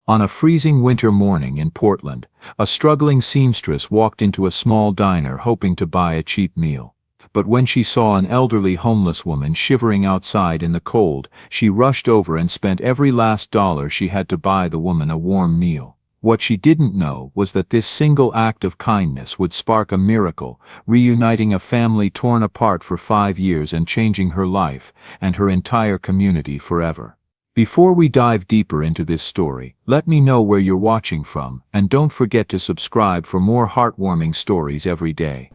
On a freezing winter morning in Portland, a struggling seamstress walked into a small diner hoping to buy a cheap meal. But when she saw an elderly homeless woman shivering outside in the cold, she rushed over and spent every last dollar she had to buy the woman a warm meal. What she didn't know was that this single act of kindness would spark a miracle, reuniting a family torn apart for 5 years and changing her life and her entire community forever. Before we dive deeper into this story, let me know where you're watching from, and don't forget to subscribe for more heartwarming stories every day.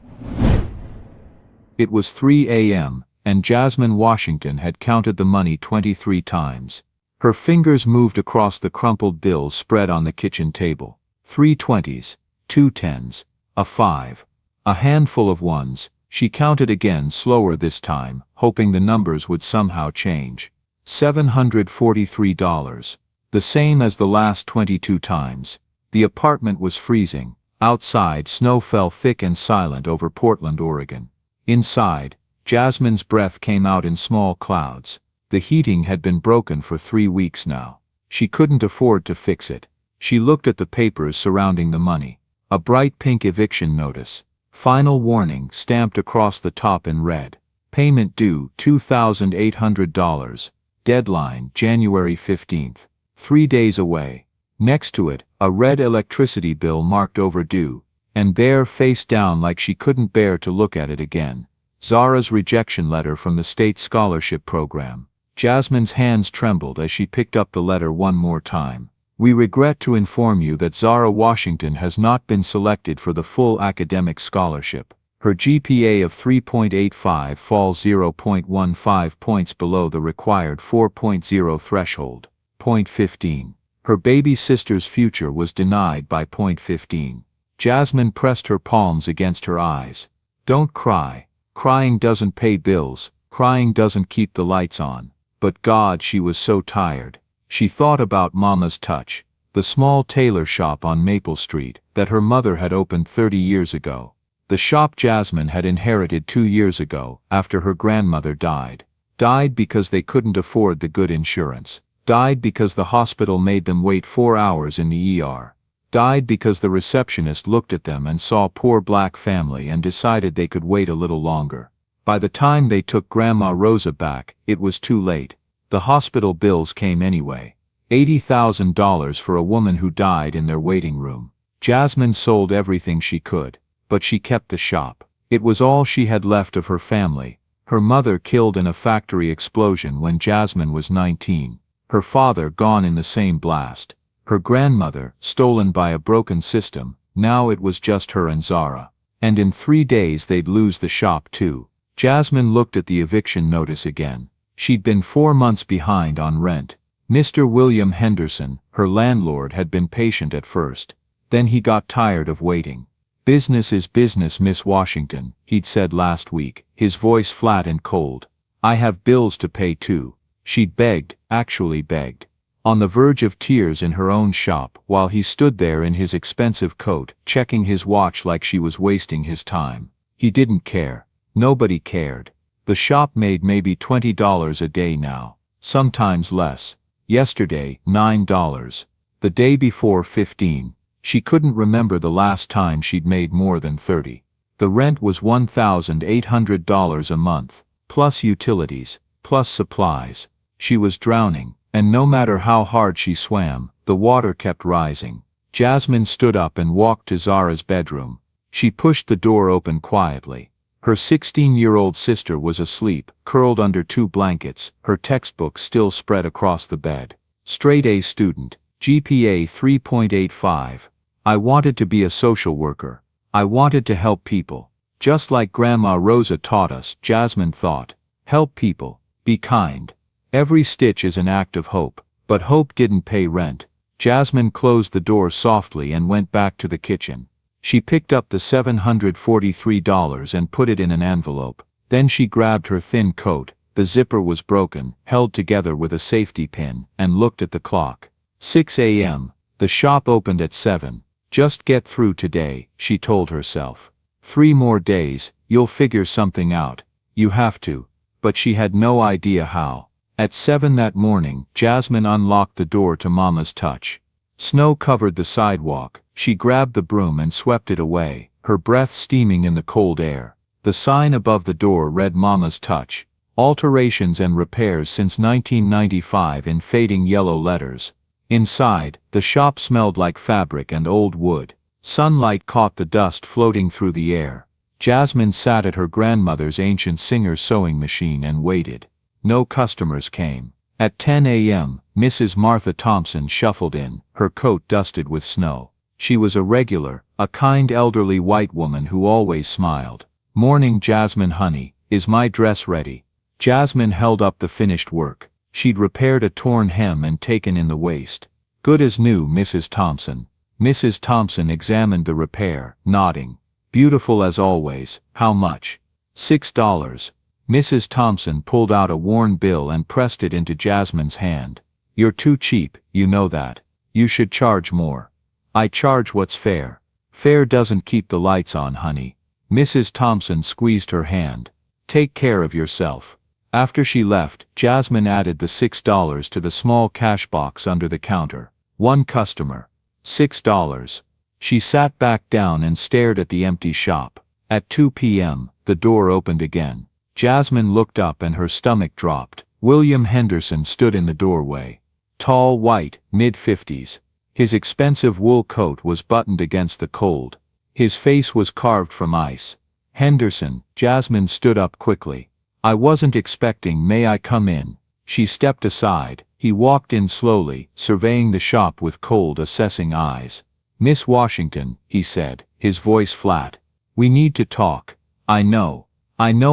It was 3 a.m., and Jasmine Washington had counted the money 23 times. Her fingers moved across the crumpled bills spread on the kitchen table. 3 20s, 2 10s, a 5, a handful of ones. She counted again, slower this time, hoping the numbers would somehow change. $743, the same as the last 22 times. The apartment was freezing. Outside, snow fell thick and silent over Portland, Oregon. Inside, Jasmine's breath came out in small clouds. The heating had been broken for 3 weeks now. She couldn't afford to fix it. She looked at the papers surrounding the money. A bright pink eviction notice. Final warning stamped across the top in red. Payment due $2,800. Deadline January 15th. 3 days away. Next to it, a red electricity bill marked overdue, and there, face down like she couldn't bear to look at it again, Zara's rejection letter from the state scholarship program. Jasmine's hands trembled as she picked up the letter one more time. We regret to inform you that Zara Washington has not been selected for the full academic scholarship. Her GPA of 3.85 falls 0.15 points below the required 4.0 threshold. Point 15. Her baby sister's future was denied by point 15. Jasmine pressed her palms against her eyes. Don't cry. Crying doesn't pay bills. Crying doesn't keep the lights on. But God, she was so tired. She thought about Mama's Touch, the small tailor shop on Maple Street that her mother had opened 30 years ago. The shop Jasmine had inherited 2 years ago, after her grandmother died. Died because they couldn't afford the good insurance. Died because the hospital made them wait 4 hours in the ER. Died because the receptionist looked at them and saw poor black family and decided they could wait a little longer. By the time they took Grandma Rosa back, it was too late. The hospital bills came anyway. $80,000 for a woman who died in their waiting room. Jasmine sold everything she could. But she kept the shop. It was all she had left of her family. Her mother killed in a factory explosion when Jasmine was 19. Her father gone in the same blast. Her grandmother stolen by a broken system. Now it was just her and Zara. And in 3 days they'd lose the shop too. Jasmine looked at the eviction notice again. She'd been 4 months behind on rent. Mr. William Henderson, her landlord, had been patient at first. Then he got tired of waiting. Business is business, Miss Washington, he'd said last week, his voice flat and cold. I have bills to pay too. She'd begged, actually begged. On the verge of tears in her own shop, while he stood there in his expensive coat, checking his watch like she was wasting his time. He didn't care. Nobody cared. The shop made maybe $20 a day now. Sometimes less. Yesterday, $9. The day before, 15. She couldn't remember the last time she'd made more than 30. The rent was $1,800 a month, plus utilities, plus supplies. She was drowning, and no matter how hard she swam, the water kept rising. Jasmine stood up and walked to Zara's bedroom. She pushed the door open quietly. Her 16-year-old sister was asleep, curled under 2 blankets, her textbook still spread across the bed. Straight A student. GPA 3.85. I wanted to be a social worker. I wanted to help people. Just like Grandma Rosa taught us, Jasmine thought. Help people. Be kind. Every stitch is an act of hope. But hope didn't pay rent. Jasmine closed the door softly and went back to the kitchen. She picked up the $743 and put it in an envelope. Then she grabbed her thin coat. The zipper was broken, held together with a safety pin, and looked at the clock. 6 a.m. The shop opened at 7. Just get through today, she told herself. 3 more days, you'll figure something out. You have to. But she had no idea how. At 7 that morning, Jasmine unlocked the door to Mama's Touch. Snow covered the sidewalk. She grabbed the broom and swept it away, her breath steaming in the cold air. The sign above the door read Mama's Touch, alterations and repairs since 1995 in fading yellow letters. Inside, the shop smelled like fabric and old wood. Sunlight caught the dust floating through the air. Jasmine sat at her grandmother's ancient Singer sewing machine and waited. No customers came. At 10 a.m., Mrs. Martha Thompson shuffled in, her coat dusted with snow. She was a regular, a kind elderly white woman who always smiled. "Morning, Jasmine honey, is my dress ready?" Jasmine held up the finished work. She'd repaired a torn hem and taken in the waist. "Good as new, Mrs. Thompson." Mrs. Thompson examined the repair, nodding. "Beautiful as always. How much?" $6. Mrs. Thompson pulled out a worn bill and pressed it into Jasmine's hand. "You're too cheap, you know that. You should charge more." "I charge what's fair." "Fair doesn't keep the lights on, honey." Mrs. Thompson squeezed her hand. "Take care of yourself." After she left, Jasmine added the $6 to the small cash box under the counter. One customer. $6. She sat back down and stared at the empty shop. At 2 p.m., the door opened again. Jasmine looked up and her stomach dropped. William Henderson stood in the doorway. Tall, white, mid-50s. His expensive wool coat was buttoned against the cold. His face was carved from ice. "Henderson," Jasmine stood up quickly. "I wasn't expecting. May I come in?" She stepped aside. He walked in slowly, surveying the shop with cold, assessing eyes. "Miss Washington," he said, his voice flat. "We need to talk. I know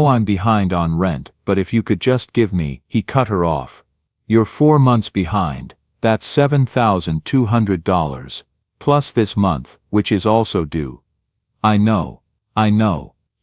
I'm behind on rent, but if you could just give me—" He cut her off. "You're 4 months behind. That's $7,200. Plus this month, which is also due." I know.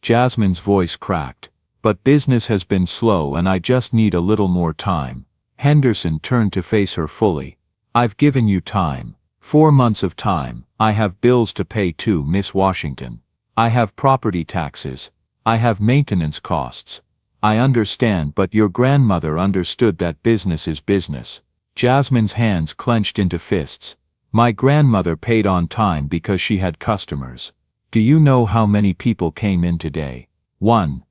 Jasmine's voice cracked. "But business has been slow and I just need a little more time." Henderson turned to face her fully. "I've given you time. 4 months of time. I have bills to pay too, Miss Washington. I have property taxes. I have maintenance costs. I understand, but your grandmother understood that business is business." Jasmine's hands clenched into fists. "My grandmother paid on time because she had customers. Do you know how many people came in today? One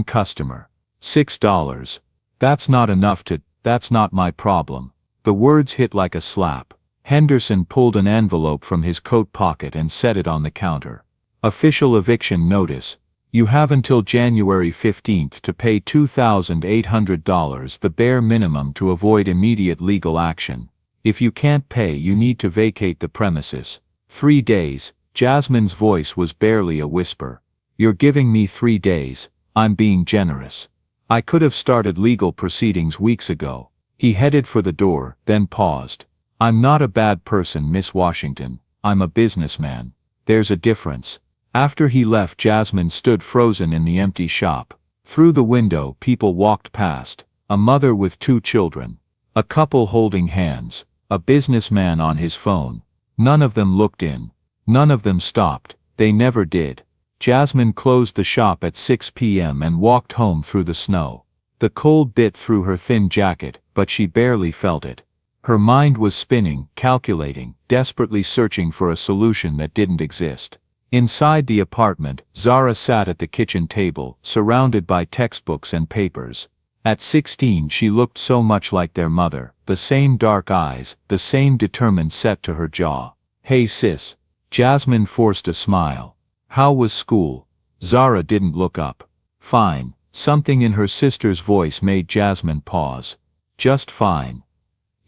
customer. $6. That's not enough to— That's not my problem." The words hit like a slap. Henderson pulled an envelope from his coat pocket and set it on the counter. "Official eviction notice. You have until January 15th to pay $2,800, the bare minimum, to avoid immediate legal action. If you can't pay, you need to vacate the premises. 3 days. Jasmine's voice was barely a whisper. "You're giving me 3 days. I'm being generous. I could have started legal proceedings weeks ago." He headed for the door, then paused. "I'm not a bad person, Miss Washington. I'm a businessman. There's a difference." After he left, Jasmine stood frozen in the empty shop. Through the window, people walked past. A mother with 2 children. A couple holding hands. A businessman on his phone. None of them looked in. None of them stopped. They never did. Jasmine closed the shop at 6 p.m. and walked home through the snow. The cold bit through her thin jacket, but she barely felt it. Her mind was spinning, calculating, desperately searching for a solution that didn't exist. Inside the apartment, Zara sat at the kitchen table, surrounded by textbooks and papers. At 16 she looked so much like their mother, the same dark eyes, the same determined set to her jaw. "Hey sis." Jasmine forced a smile. "How was school?" Zara didn't look up. "Fine." Something in her sister's voice made Jasmine pause. "Just fine."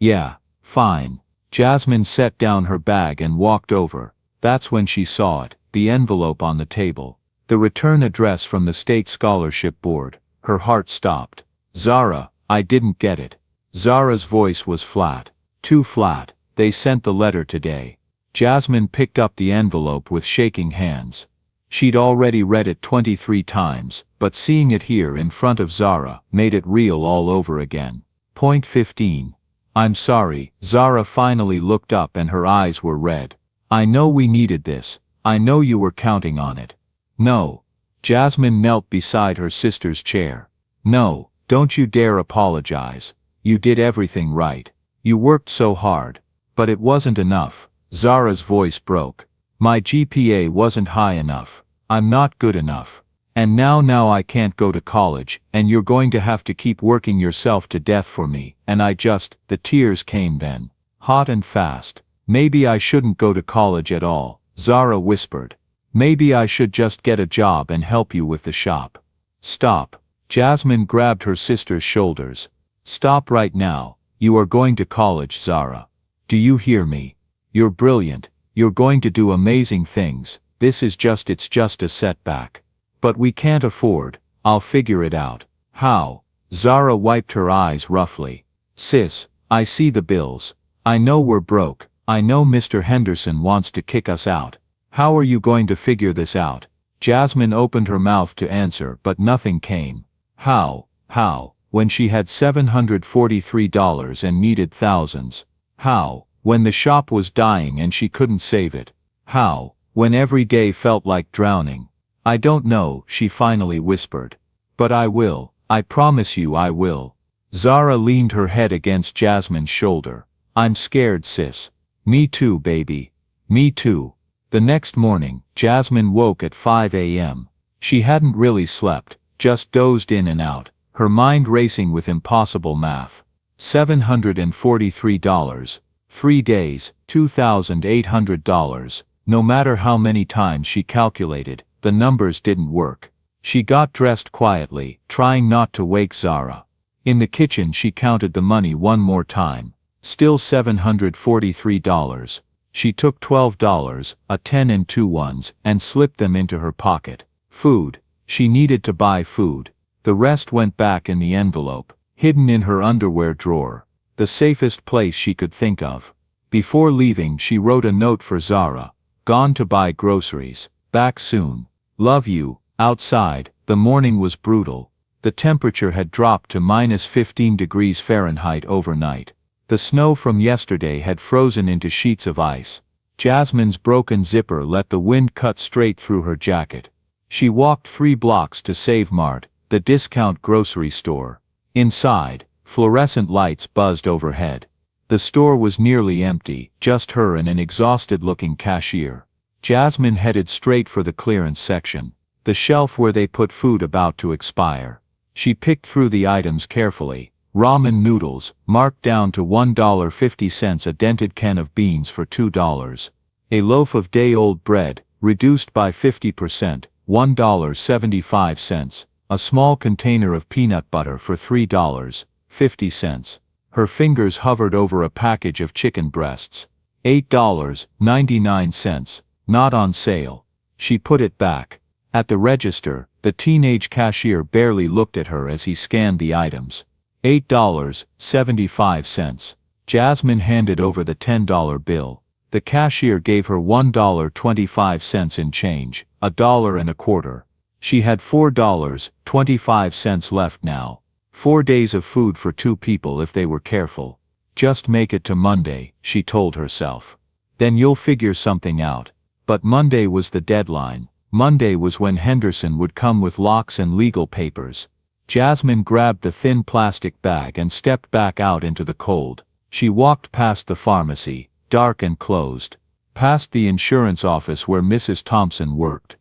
"Yeah, fine." Jasmine set down her bag and walked over. That's when she saw it, the envelope on the table. The return address from the State Scholarship Board. Her heart stopped. "Zara, I didn't get it." Zara's voice was flat. Too flat. "They sent the letter today." Jasmine picked up the envelope with shaking hands. She'd already read it 23 times, but seeing it here in front of Zara made it real all over again. Point 15. "I'm sorry." Zara finally looked up and her eyes were red. "I know we needed this. I know you were counting on it." "No." Jasmine knelt beside her sister's chair. "No, don't you dare apologize. You did everything right. You worked so hard. But it wasn't enough. Zara's voice broke. My GPA wasn't high enough. I'm not good enough. And now I can't go to college, and you're going to have to keep working yourself to death for me, and the tears came then. Hot and fast. Maybe I shouldn't go to college at all, Zara whispered. Maybe I should just get a job and help you with the shop. Stop. Jasmine grabbed her sister's shoulders. Stop right now. You are going to college, Zara. Do you hear me? You're brilliant. You're going to do amazing things. It's just a setback. But we can't afford. I'll figure it out. How? Zara wiped her eyes roughly. Sis, I see the bills. I know we're broke. I know Mr. Henderson wants to kick us out. How are you going to figure this out? Jasmine opened her mouth to answer, but nothing came. How? When she had $743 and needed thousands? How? When the shop was dying and she couldn't save it? How? When every day felt like drowning? I don't know, she finally whispered. But I will. I promise you I will. Zara leaned her head against Jasmine's shoulder. I'm scared, sis. Me too, baby. Me too. The next morning, Jasmine woke at 5 a.m. She hadn't really slept, just dozed in and out, her mind racing with impossible math. $743. 3 days, $2,800. No matter how many times she calculated, the numbers didn't work. She got dressed quietly, trying not to wake Zara. In the kitchen she counted the money one more time. Still $743. She took $12, a 10 and 2 ones, and slipped them into her pocket. Food. She needed to buy food. The rest went back in the envelope, hidden in her underwear drawer. The safest place she could think of. Before leaving she wrote a note for Zara. Gone to buy groceries. Back soon. Love you. Outside, the morning was brutal. The temperature had dropped to -15 degrees Fahrenheit overnight. The snow from yesterday had frozen into sheets of ice. Jasmine's broken zipper let the wind cut straight through her jacket. She walked 3 blocks to Save Mart, the discount grocery store. Inside, fluorescent lights buzzed overhead. The store was nearly empty, just her and an exhausted-looking cashier. Jasmine headed straight for the clearance section, the shelf where they put food about to expire. She picked through the items carefully. Ramen noodles, marked down to $1.50, a dented can of beans for $2. A loaf of day-old bread, reduced by 50%, $1.75. A small container of peanut butter for $3.50. Her fingers hovered over a package of chicken breasts. $8.99. Not on sale. She put it back. At the register, the teenage cashier barely looked at her as he scanned the items. $8.75. Jasmine handed over the $10 bill. The cashier gave her $1.25 in change, $1.25. She had $4.25 left now. 4 days of food for 2 people if they were careful. Just make it to Monday, she told herself. Then you'll figure something out. But Monday was the deadline. Monday was when Henderson would come with locks and legal papers. Jasmine grabbed the thin plastic bag and stepped back out into the cold. She walked past the pharmacy, dark and closed. Past the insurance office where Mrs. Thompson worked.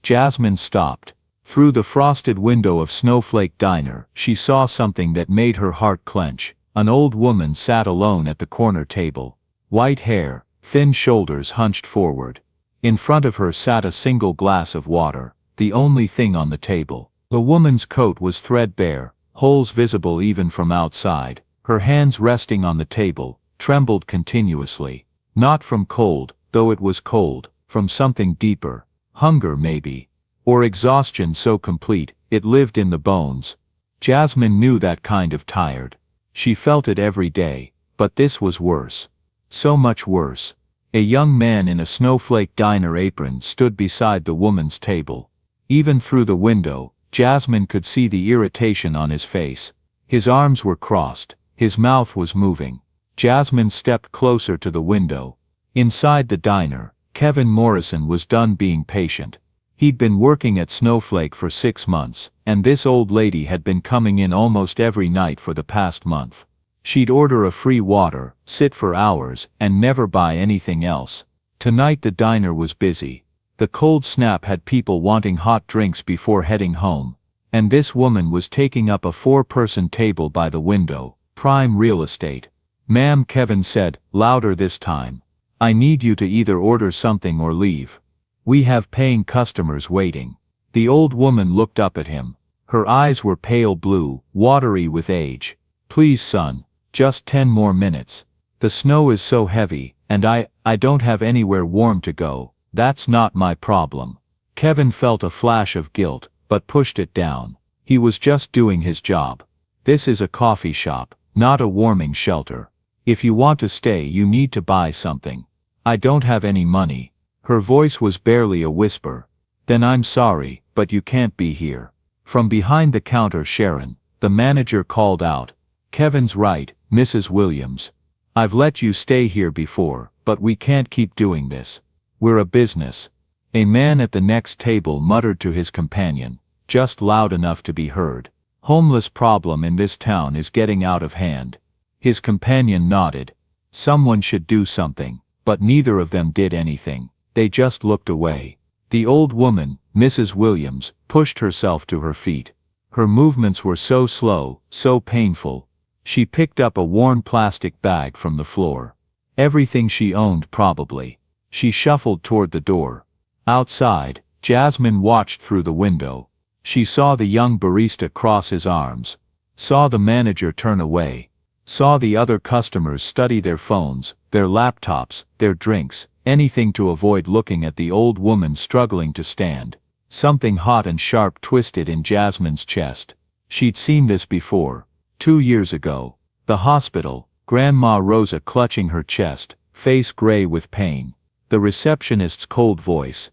Jasmine stopped. Through the frosted window of Snowflake Diner, she saw something that made her heart clench. An old woman sat alone at the corner table. White hair, thin shoulders hunched forward. In front of her sat a single glass of water, the only thing on the table. The woman's coat was threadbare, holes visible even from outside. Her hands resting on the table, trembled continuously. Not from cold, though it was cold, from something deeper. Hunger maybe. Or exhaustion so complete, it lived in the bones. Jasmine knew that kind of tired. She felt it every day, but this was worse. So much worse. A young man in a Snowflake Diner apron stood beside the woman's table. Even through the window, Jasmine could see the irritation on his face. His arms were crossed, his mouth was moving. Jasmine stepped closer to the window. Inside the diner, Kevin Morrison was done being patient. He'd been working at Snowflake for 6 months, and this old lady had been coming in almost every night for the past month. She'd order a free water, sit for hours, and never buy anything else. Tonight the diner was busy. The cold snap had people wanting hot drinks before heading home. And this woman was taking up a 4-person table by the window, prime real estate. "Ma'am," Kevin said, louder this time. "I need you to either order something or leave. We have paying customers waiting." The old woman looked up at him. Her eyes were pale blue, watery with age. "Please son, just 10 more minutes. The snow is so heavy, and I don't have anywhere warm to go." "That's not my problem." Kevin felt a flash of guilt, but pushed it down. He was just doing his job. "This is a coffee shop, not a warming shelter. If you want to stay you need to buy something. I don't have any money." Her voice was barely a whisper. "Then I'm sorry, but you can't be here." From behind the counter, Sharon, the manager, called out, "Kevin's right, Mrs. Williams. I've let you stay here before, but we can't keep doing this. We're a business." A man at the next table muttered to his companion, just loud enough to be heard, "Homeless problem in this town is getting out of hand." His companion nodded. Someone should do something, but neither of them did anything. They just looked away. The old woman, Mrs. Williams, pushed herself to her feet. Her movements were so slow, so painful. She picked up a worn plastic bag from the floor. Everything she owned, probably. She shuffled toward the door. Outside, Jasmine watched through the window. She saw the young barista cross his arms. Saw the manager turn away. Saw the other customers study their phones, their laptops, their drinks, anything to avoid looking at the old woman struggling to stand. Something hot and sharp twisted in Jasmine's chest. She'd seen this before. 2 years ago. The hospital, Grandma Rosa clutching her chest, face gray with pain. The receptionist's cold voice.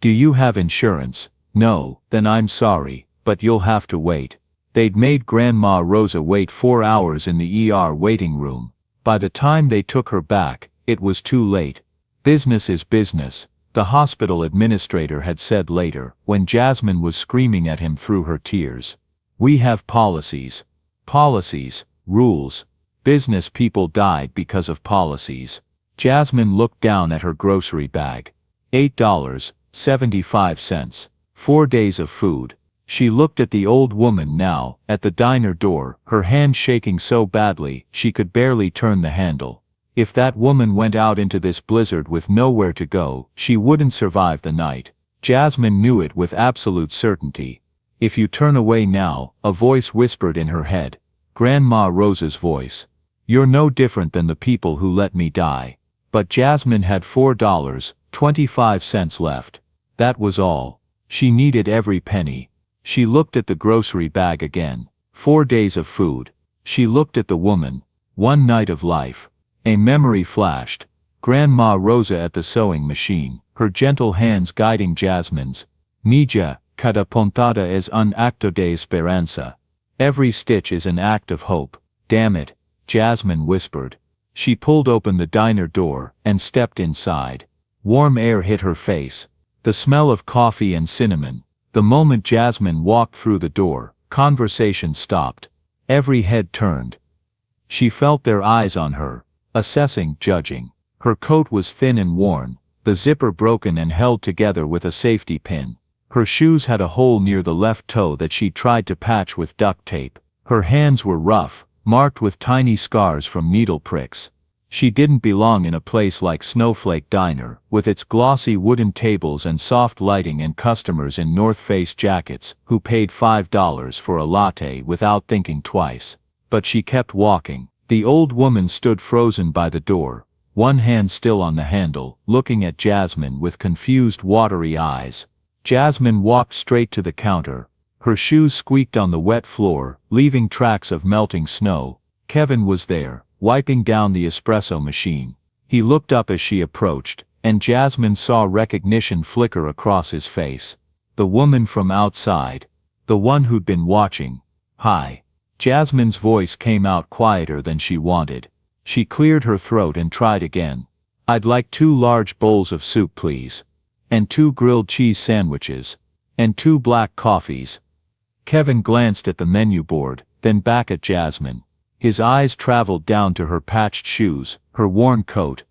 "Do you have insurance?" "No." "Then I'm sorry, but you'll have to wait." They'd made Grandma Rosa wait 4 hours in the ER waiting room. By the time they took her back, it was too late. "Business is business," the hospital administrator had said later, when Jasmine was screaming at him through her tears. "We have policies. Policies, rules. Business people died because of policies." Jasmine looked down at her grocery bag. $8.75. 4 days of food. She looked at the old woman now, at the diner door, her hand shaking so badly she could barely turn the handle. If that woman went out into this blizzard with nowhere to go, she wouldn't survive the night. Jasmine knew it with absolute certainty. "If you turn away now," a voice whispered in her head. Grandma Rosa's voice. "You're no different than the people who let me die." But Jasmine had $4.25 left. That was all. She needed every penny. She looked at the grocery bag again. 4 days of food. She looked at the woman. 1 night of life. A memory flashed. Grandma Rosa at the sewing machine, her gentle hands guiding Jasmine's. "Niña, cada puntada es un acto de esperanza." Every stitch is an act of hope. "Damn it," Jasmine whispered. She pulled open the diner door and stepped inside. Warm air hit her face. The smell of coffee and cinnamon. The moment Jasmine walked through the door, conversation stopped. Every head turned. She felt their eyes on her, assessing, judging. Her coat was thin and worn, the zipper broken and held together with a safety pin. Her shoes had a hole near the left toe that she tried to patch with duct tape. Her hands were rough, marked with tiny scars from needle pricks. She didn't belong in a place like Snowflake Diner, with its glossy wooden tables and soft lighting and customers in North Face jackets, who paid $5 for a latte without thinking twice. But she kept walking. The old woman stood frozen by the door, one hand still on the handle, looking at Jasmine with confused, watery eyes. Jasmine walked straight to the counter. Her shoes squeaked on the wet floor, leaving tracks of melting snow. Kevin was there, wiping down the espresso machine. He looked up as she approached, and Jasmine saw recognition flicker across his face. The woman from outside. The one who'd been watching. "Hi." Jasmine's voice came out quieter than she wanted. She cleared her throat and tried again. "I'd like 2 large bowls of soup, please. And 2 grilled cheese sandwiches. And 2 black coffees." Kevin glanced at the menu board, then back at Jasmine. His eyes traveled down to her patched shoes, her worn coat.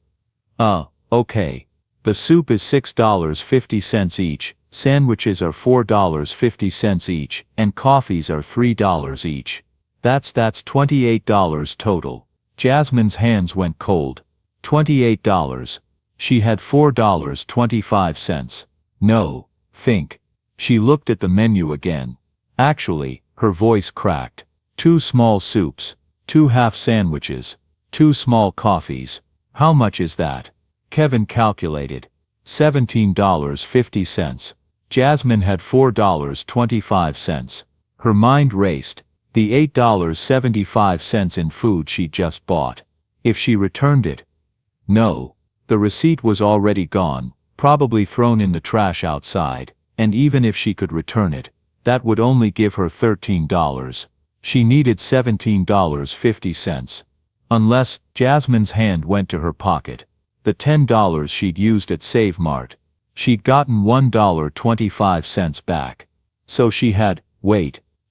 Okay. The soup is $6.50 each, sandwiches are $4.50 each, and coffees are $3 each. That's $28 total. Jasmine's hands went cold. $28. She had $4.25. No, think. She looked at the menu again. Actually, her voice cracked. 2 small soups, 2 half sandwiches, 2 small coffees. How much is that? Kevin calculated. $17.50. Jasmine had $4.25. Her mind raced. The $8.75 in food she just bought. If she returned it? No. The receipt was already gone, probably thrown in the trash outside, and even if she could return it, that would only give her $13. She needed $17.50. Unless, Jasmine's hand went to her pocket. The $10 she'd used at Save Mart. She'd gotten $1.25 back. So she had,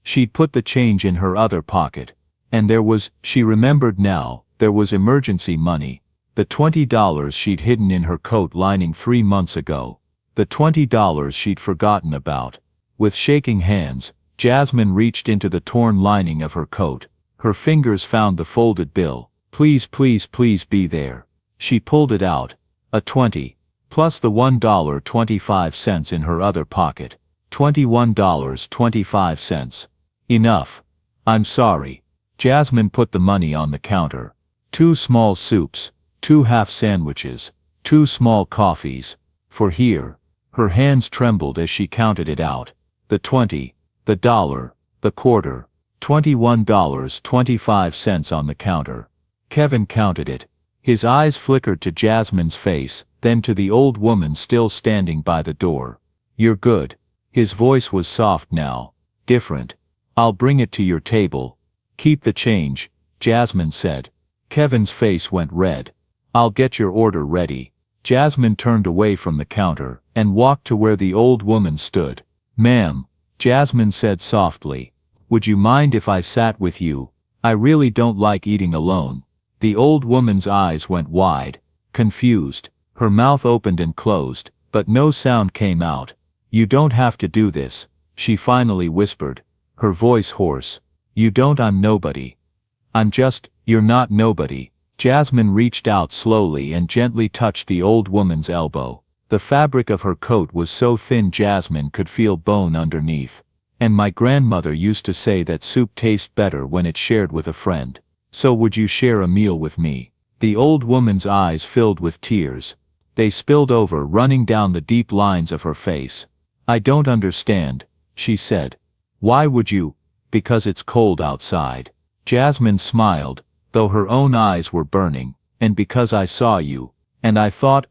she'd put the change in her other pocket. And there was, she remembered now, there was emergency money. The $20 she'd hidden in her coat lining 3 months ago. The $20 she'd forgotten about. With shaking hands, Jasmine reached into the torn lining of her coat. Her fingers found the folded bill. Please, please, please be there. She pulled it out. A 20. Plus the $1.25 in her other pocket. $21.25. Enough. I'm sorry. Jasmine put the money on the counter. 2 small soups, 2 half sandwiches, 2 small coffees. For here. Her hands trembled as she counted it out. The 20, the dollar, the quarter. $21.25 on the counter. Kevin counted it. His eyes flickered to Jasmine's face, then to the old woman still standing by the door. You're good. His voice was soft now. Different. I'll bring it to your table. Keep the change, Jasmine said. Kevin's face went red. I'll get your order ready. Jasmine turned away from the counter and walked to where the old woman stood. Ma'am, Jasmine said softly. Would you mind if I sat with you? I really don't like eating alone. The old woman's eyes went wide, confused. Her mouth opened and closed, but no sound came out. You don't have to do this, she finally whispered, her voice hoarse. You don't. I'm nobody. You're not nobody. Jasmine reached out slowly and gently touched the old woman's elbow. The fabric of her coat was so thin Jasmine could feel bone underneath. And my grandmother used to say that soup tastes better when it's shared with a friend. So would you share a meal with me? The old woman's eyes filled with tears. They spilled over, running down the deep lines of her face. I don't understand, she said. Why would you? Because it's cold outside. Jasmine smiled, though her own eyes were burning. And because I saw you. And I thought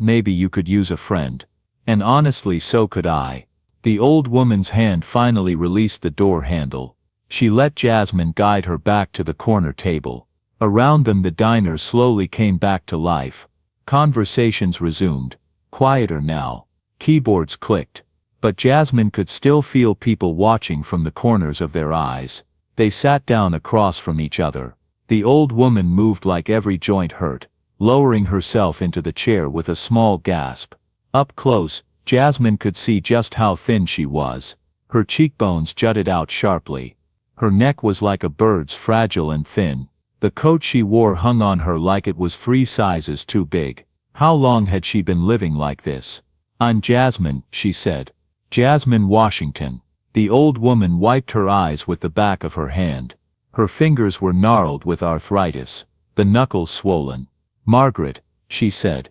maybe you could use a friend. And honestly, so could I. The old woman's hand finally released the door handle. She let Jasmine guide her back to the corner table. Around them the diner slowly came back to life. Conversations resumed. Quieter now. Keyboards clicked. But Jasmine could still feel people watching from the corners of their eyes. They sat down across from each other. The old woman moved like every joint hurt, lowering herself into the chair with a small gasp. Up close, Jasmine could see just how thin she was. Her cheekbones jutted out sharply. Her neck was like a bird's, fragile and thin. The coat she wore hung on her like it was 3 sizes too big. How long had she been living like this? I'm Jasmine, she said. Jasmine Washington. The old woman wiped her eyes with the back of her hand. Her fingers were gnarled with arthritis, the knuckles swollen. Margaret, she said.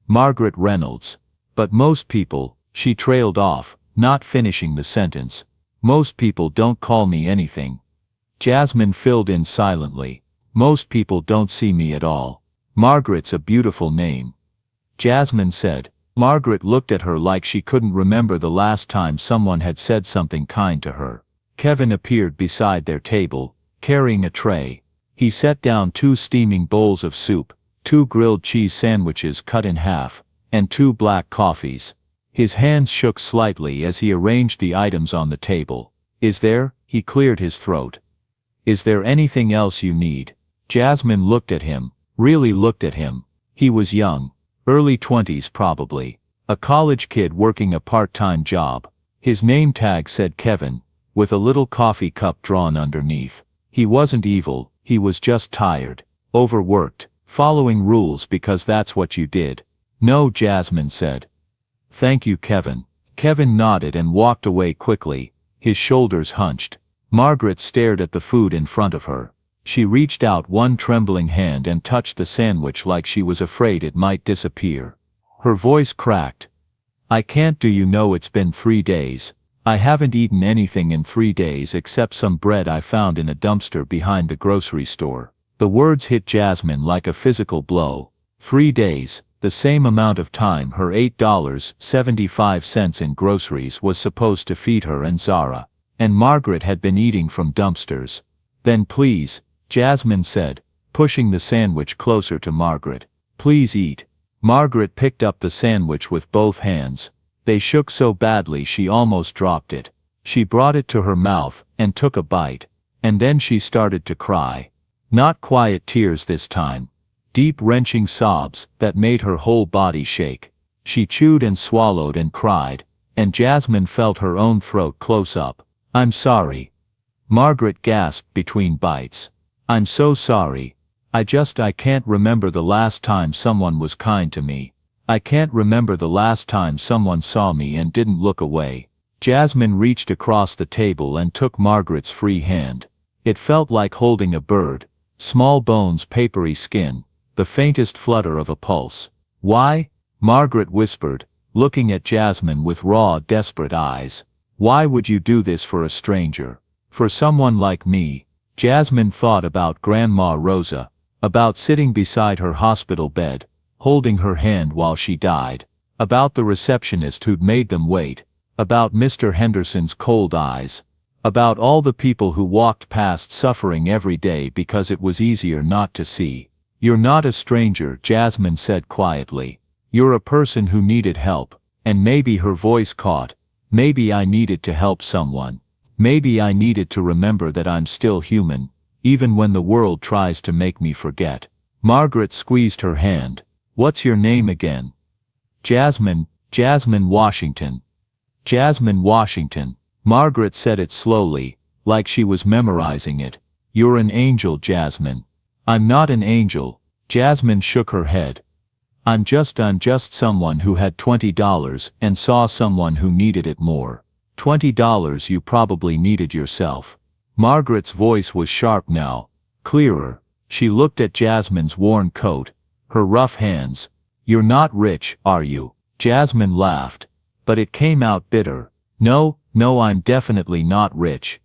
Margaret Reynolds. But most people, she trailed off, not finishing the sentence. Most people don't call me anything. Jasmine filled in silently. Most people don't see me at all. Margaret's a beautiful name. Jasmine said. Margaret looked at her like she couldn't remember the last time someone had said something kind to her. Kevin appeared beside their table, carrying a tray. He set down 2 steaming bowls of soup, 2 grilled cheese sandwiches cut in half, and 2 black coffees. His hands shook slightly as he arranged the items on the table. Is there? He cleared his throat. Is there anything else you need? Jasmine looked at him, really looked at him. He was young, early 20s probably, a college kid working a part-time job. His name tag said Kevin, with a little coffee cup drawn underneath. He wasn't evil, he was just tired, overworked, following rules because that's what you did. No, Jasmine said. Thank you, Kevin. Kevin nodded and walked away quickly, his shoulders hunched. Margaret stared at the food in front of her. She reached out one trembling hand and touched the sandwich like she was afraid it might disappear. Her voice cracked. I can't. Do you know it's been 3 days? I haven't eaten anything in 3 days except some bread I found in a dumpster behind the grocery store. The words hit Jasmine like a physical blow. 3 days, the same amount of time her $8.75 in groceries was supposed to feed her and Zara. And Margaret had been eating from dumpsters. Then please, Jasmine said, pushing the sandwich closer to Margaret. Please eat. Margaret picked up the sandwich with both hands. They shook so badly she almost dropped it. She brought it to her mouth and took a bite. And then she started to cry. Not quiet tears this time. Deep wrenching sobs that made her whole body shake. She chewed and swallowed and cried, and Jasmine felt her own throat close up. I'm sorry. Margaret gasped between bites. I'm so sorry. I can't remember the last time someone was kind to me. I can't remember the last time someone saw me and didn't look away. Jasmine reached across the table and took Margaret's free hand. It felt like holding a bird. Small bones, papery skin, the faintest flutter of a pulse. Why? Margaret whispered, looking at Jasmine with raw, desperate eyes. Why would you do this for a stranger? For someone like me? Jasmine thought about Grandma Rosa, about sitting beside her hospital bed, holding her hand while she died, about the receptionist who'd made them wait, about Mr. Henderson's cold eyes, about all the people who walked past suffering every day because it was easier not to see. You're not a stranger, Jasmine said quietly. You're a person who needed help, and maybe her voice caught. Maybe I needed to help someone. Maybe I needed to remember that I'm still human, even when the world tries to make me forget. Margaret squeezed her hand. What's your name again? Jasmine, Jasmine Washington. Jasmine Washington. Margaret said it slowly, like she was memorizing it. You're an angel, Jasmine. I'm not an angel. Jasmine shook her head. I'm just someone who had $20 and saw someone who needed it more. $20 you probably needed yourself. Margaret's voice was sharp now, clearer. She looked at Jasmine's worn coat, her rough hands. You're not rich, are you? Jasmine laughed, but it came out bitter. No, I'm definitely not rich.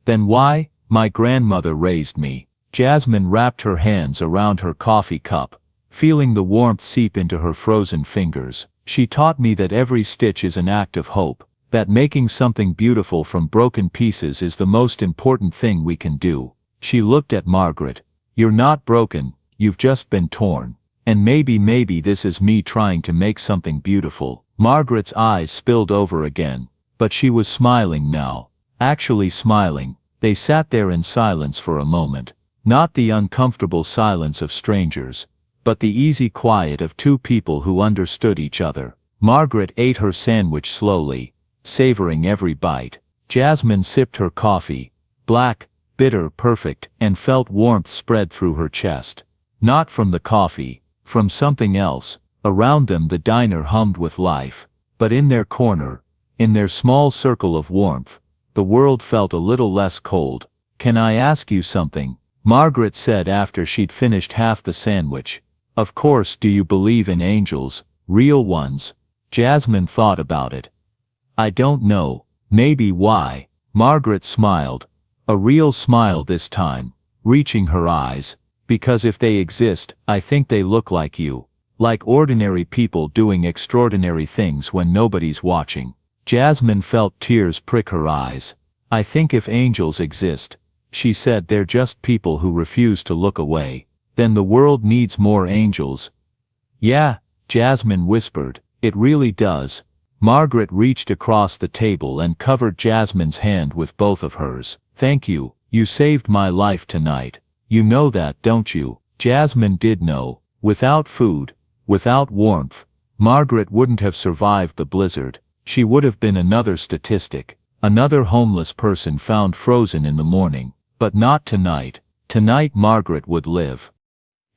Then why? My grandmother raised me. Jasmine wrapped her hands around her coffee cup, feeling the warmth seep into her frozen fingers. She taught me that every stitch is an act of hope, that making something beautiful from broken pieces is the most important thing we can do. She looked at Margaret. You're not broken, you've just been torn. And maybe this is me trying to make something beautiful. Margaret's eyes spilled over again, but she was smiling now. Actually smiling. They sat there in silence for a moment. Not the uncomfortable silence of strangers, but the easy quiet of two people who understood each other. Margaret ate her sandwich slowly, savoring every bite. Jasmine sipped her coffee, black, bitter, perfect, and felt warmth spread through her chest. Not from the coffee, from something else. Around them the diner hummed with life, but in their corner, in their small circle of warmth, the world felt a little less cold. Can I ask you something? Margaret said after she'd finished half the sandwich. Of course. Do you believe in angels, real ones? Jasmine thought about it. I don't know. Maybe. Why? Margaret smiled. A real smile this time, reaching her eyes. Because if they exist, I think they look like you. Like ordinary people doing extraordinary things when nobody's watching. Jasmine felt tears prick her eyes. I think if angels exist, she said, they're just people who refuse to look away. Then the world needs more angels. Yeah, Jasmine whispered, it really does. Margaret reached across the table and covered Jasmine's hand with both of hers. Thank you, You saved my life tonight. You know that, don't you? Jasmine did know. Without food, without warmth, Margaret wouldn't have survived the blizzard. She would have been another statistic, another homeless person found frozen in the morning. But not tonight. Tonight Margaret would live.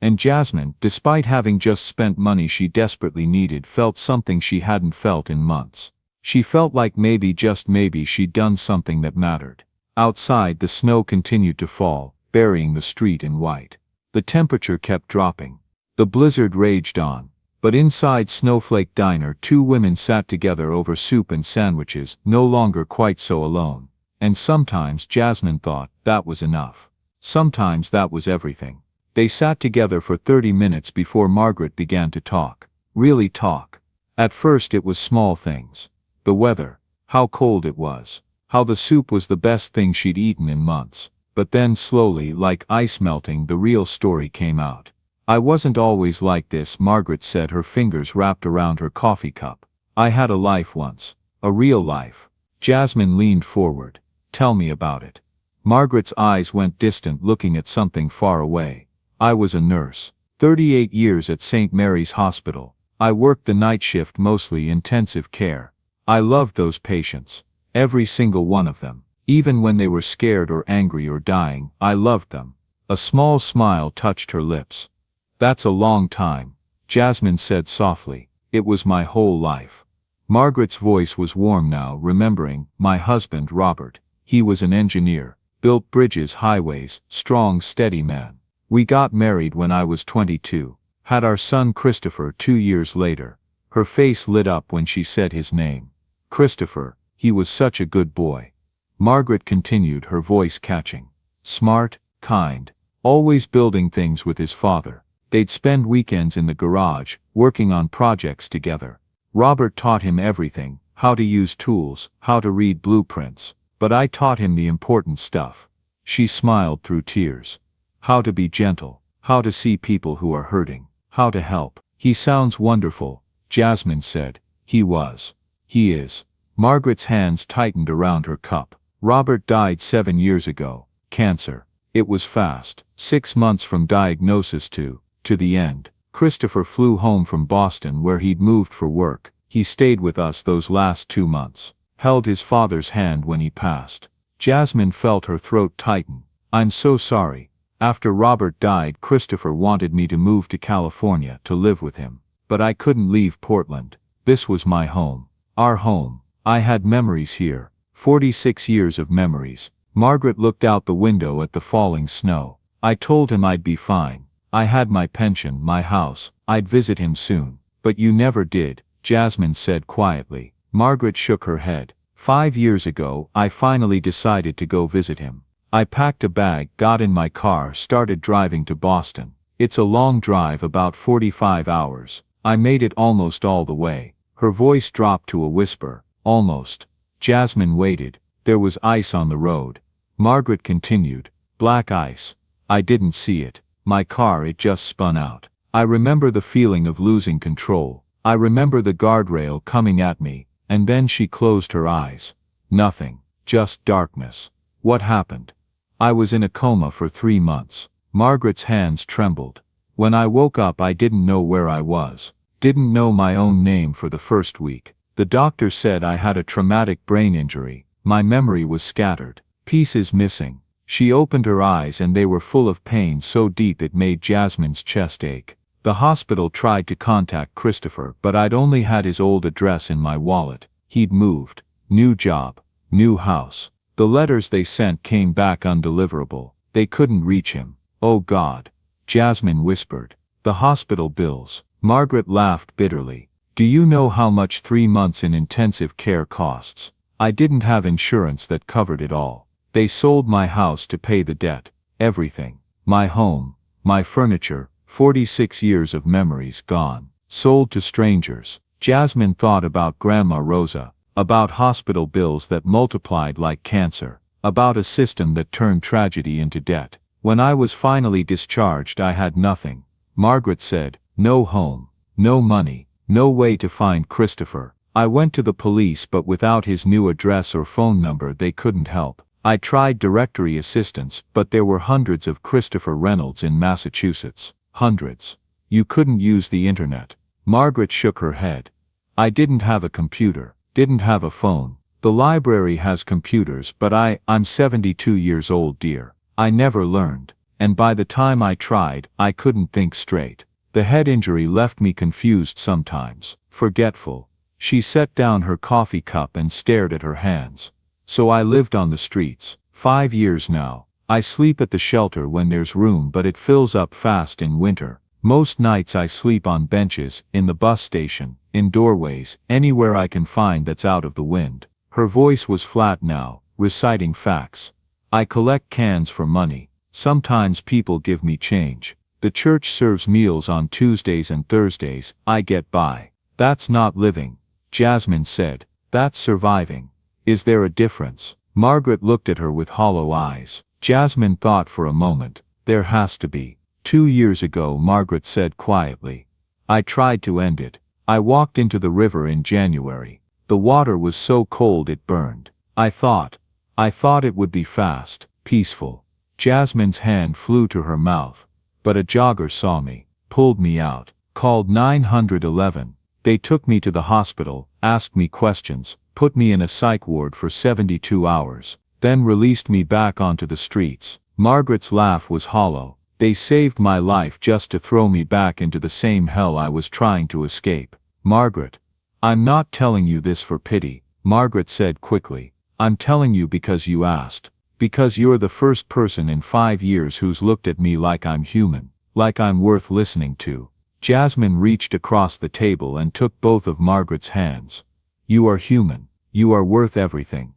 And Jasmine, despite having just spent money she desperately needed, felt something she hadn't felt in months. She felt like maybe, just maybe, she'd done something that mattered. Outside, the snow continued to fall, burying the street in white. The temperature kept dropping. The blizzard raged on. But inside Snowflake Diner, two women sat together over soup and sandwiches, no longer quite so alone. And sometimes Jasmine thought that was enough. Sometimes that was everything. They sat together for 30 minutes before Margaret began to talk. Really talk. At first it was small things. The weather. How cold it was. How the soup was the best thing she'd eaten in months. But then slowly, like ice melting, the real story came out. I wasn't always like this, Margaret said, her fingers wrapped around her coffee cup. I had a life once. A real life. Jasmine leaned forward. Tell me about it. Margaret's eyes went distant, looking at something far away. I was a nurse. 38 years at St. Mary's Hospital. I worked the night shift, mostly intensive care. I loved those patients. Every single one of them. Even when they were scared or angry or dying, I loved them. A small smile touched her lips. That's a long time, Jasmine said softly. It was my whole life. Margaret's voice was warm now, remembering my husband Robert. He was an engineer, built bridges, highways, strong, steady man. We got married when I was 22, had our son Christopher 2 years later. Her face lit up when she said his name. Christopher, he was such a good boy. Margaret continued, her voice catching. Smart, kind, always building things with his father. They'd spend weekends in the garage, working on projects together. Robert taught him everything, how to use tools, how to read blueprints. But I taught him the important stuff. She smiled through tears. How to be gentle, how to see people who are hurting, how to help. He sounds wonderful, Jasmine said. He was. He is. Margaret's hands tightened around her cup. Robert died 7 years ago. Cancer. It was fast. 6 months from diagnosis to the end. Christopher flew home from Boston, where he'd moved for work. He stayed with us those last 2 months. Held his father's hand when he passed. Jasmine felt her throat tighten. I'm so sorry. After Robert died, Christopher wanted me to move to California to live with him. But I couldn't leave Portland. This was my home. Our home. I had memories here. 46 years of memories. Margaret looked out the window at the falling snow. I told him I'd be fine. I had my pension, my house. I'd visit him soon. But you never did, Jasmine said quietly. Margaret shook her head. 5 years ago, I finally decided to go visit him. I packed a bag, got in my car, started driving to Boston. It's a long drive, about 45 hours. I made it almost all the way. Her voice dropped to a whisper. Almost. Jasmine waited. There was ice on the road. Margaret continued. Black ice. I didn't see it. My car, it just spun out. I remember the feeling of losing control. I remember the guardrail coming at me, and then she closed her eyes. Nothing. Just darkness. What happened? I was in a coma for 3 months. Margaret's hands trembled. When I woke up, I didn't know where I was. Didn't know my own name for the first week. The doctor said I had a traumatic brain injury. My memory was scattered. Pieces missing. She opened her eyes and they were full of pain so deep it made Jasmine's chest ache. The hospital tried to contact Christopher, but I'd only had his old address in my wallet. He'd moved. New job. New house. The letters they sent came back undeliverable. They couldn't reach him. Oh God. Jasmine whispered. The hospital bills. Margaret laughed bitterly. Do you know how much 3 months in intensive care costs? I didn't have insurance that covered it all. They sold my house to pay the debt. Everything. My home. My furniture. 46 years of memories gone. Sold to strangers. Jasmine thought about Grandma Rosa. About hospital bills that multiplied like cancer. About a system that turned tragedy into debt. When I was finally discharged, I had nothing. Margaret said, no home. No money. No way to find Christopher. I went to the police, but without his new address or phone number they couldn't help. I tried directory assistance, but there were hundreds of Christopher Reynolds in Massachusetts. Hundreds. You couldn't use the internet. Margaret shook her head. I didn't have a computer, didn't have a phone. The library has computers, but I'm 72 years old, dear. I never learned. And by the time I tried, I couldn't think straight. The head injury left me confused sometimes, forgetful. She set down her coffee cup and stared at her hands. So I lived on the streets. 5 years now. I sleep at the shelter when there's room, but it fills up fast in winter. Most nights I sleep on benches, in the bus station, in doorways, anywhere I can find that's out of the wind. Her voice was flat now, reciting facts. I collect cans for money. Sometimes people give me change. The church serves meals on Tuesdays and Thursdays. I get by. That's not living, Jasmine said. That's surviving. Is there a difference? Margaret looked at her with hollow eyes. Jasmine thought for a moment. There has to be. 2 years ago, Margaret said quietly. I tried to end it. I walked into the river in January. The water was so cold it burned. I thought it would be fast, peaceful. Jasmine's hand flew to her mouth. But a jogger saw me, pulled me out, called 911. They took me to the hospital, asked me questions, put me in a psych ward for 72 hours, then released me back onto the streets. Margaret's laugh was hollow. They saved my life just to throw me back into the same hell I was trying to escape. Margaret, I'm not telling you this for pity, Margaret said quickly. I'm telling you because you asked. Because you're the first person in 5 years who's looked at me like I'm human, like I'm worth listening to. Jasmine reached across the table and took both of Margaret's hands. You are human. You are worth everything.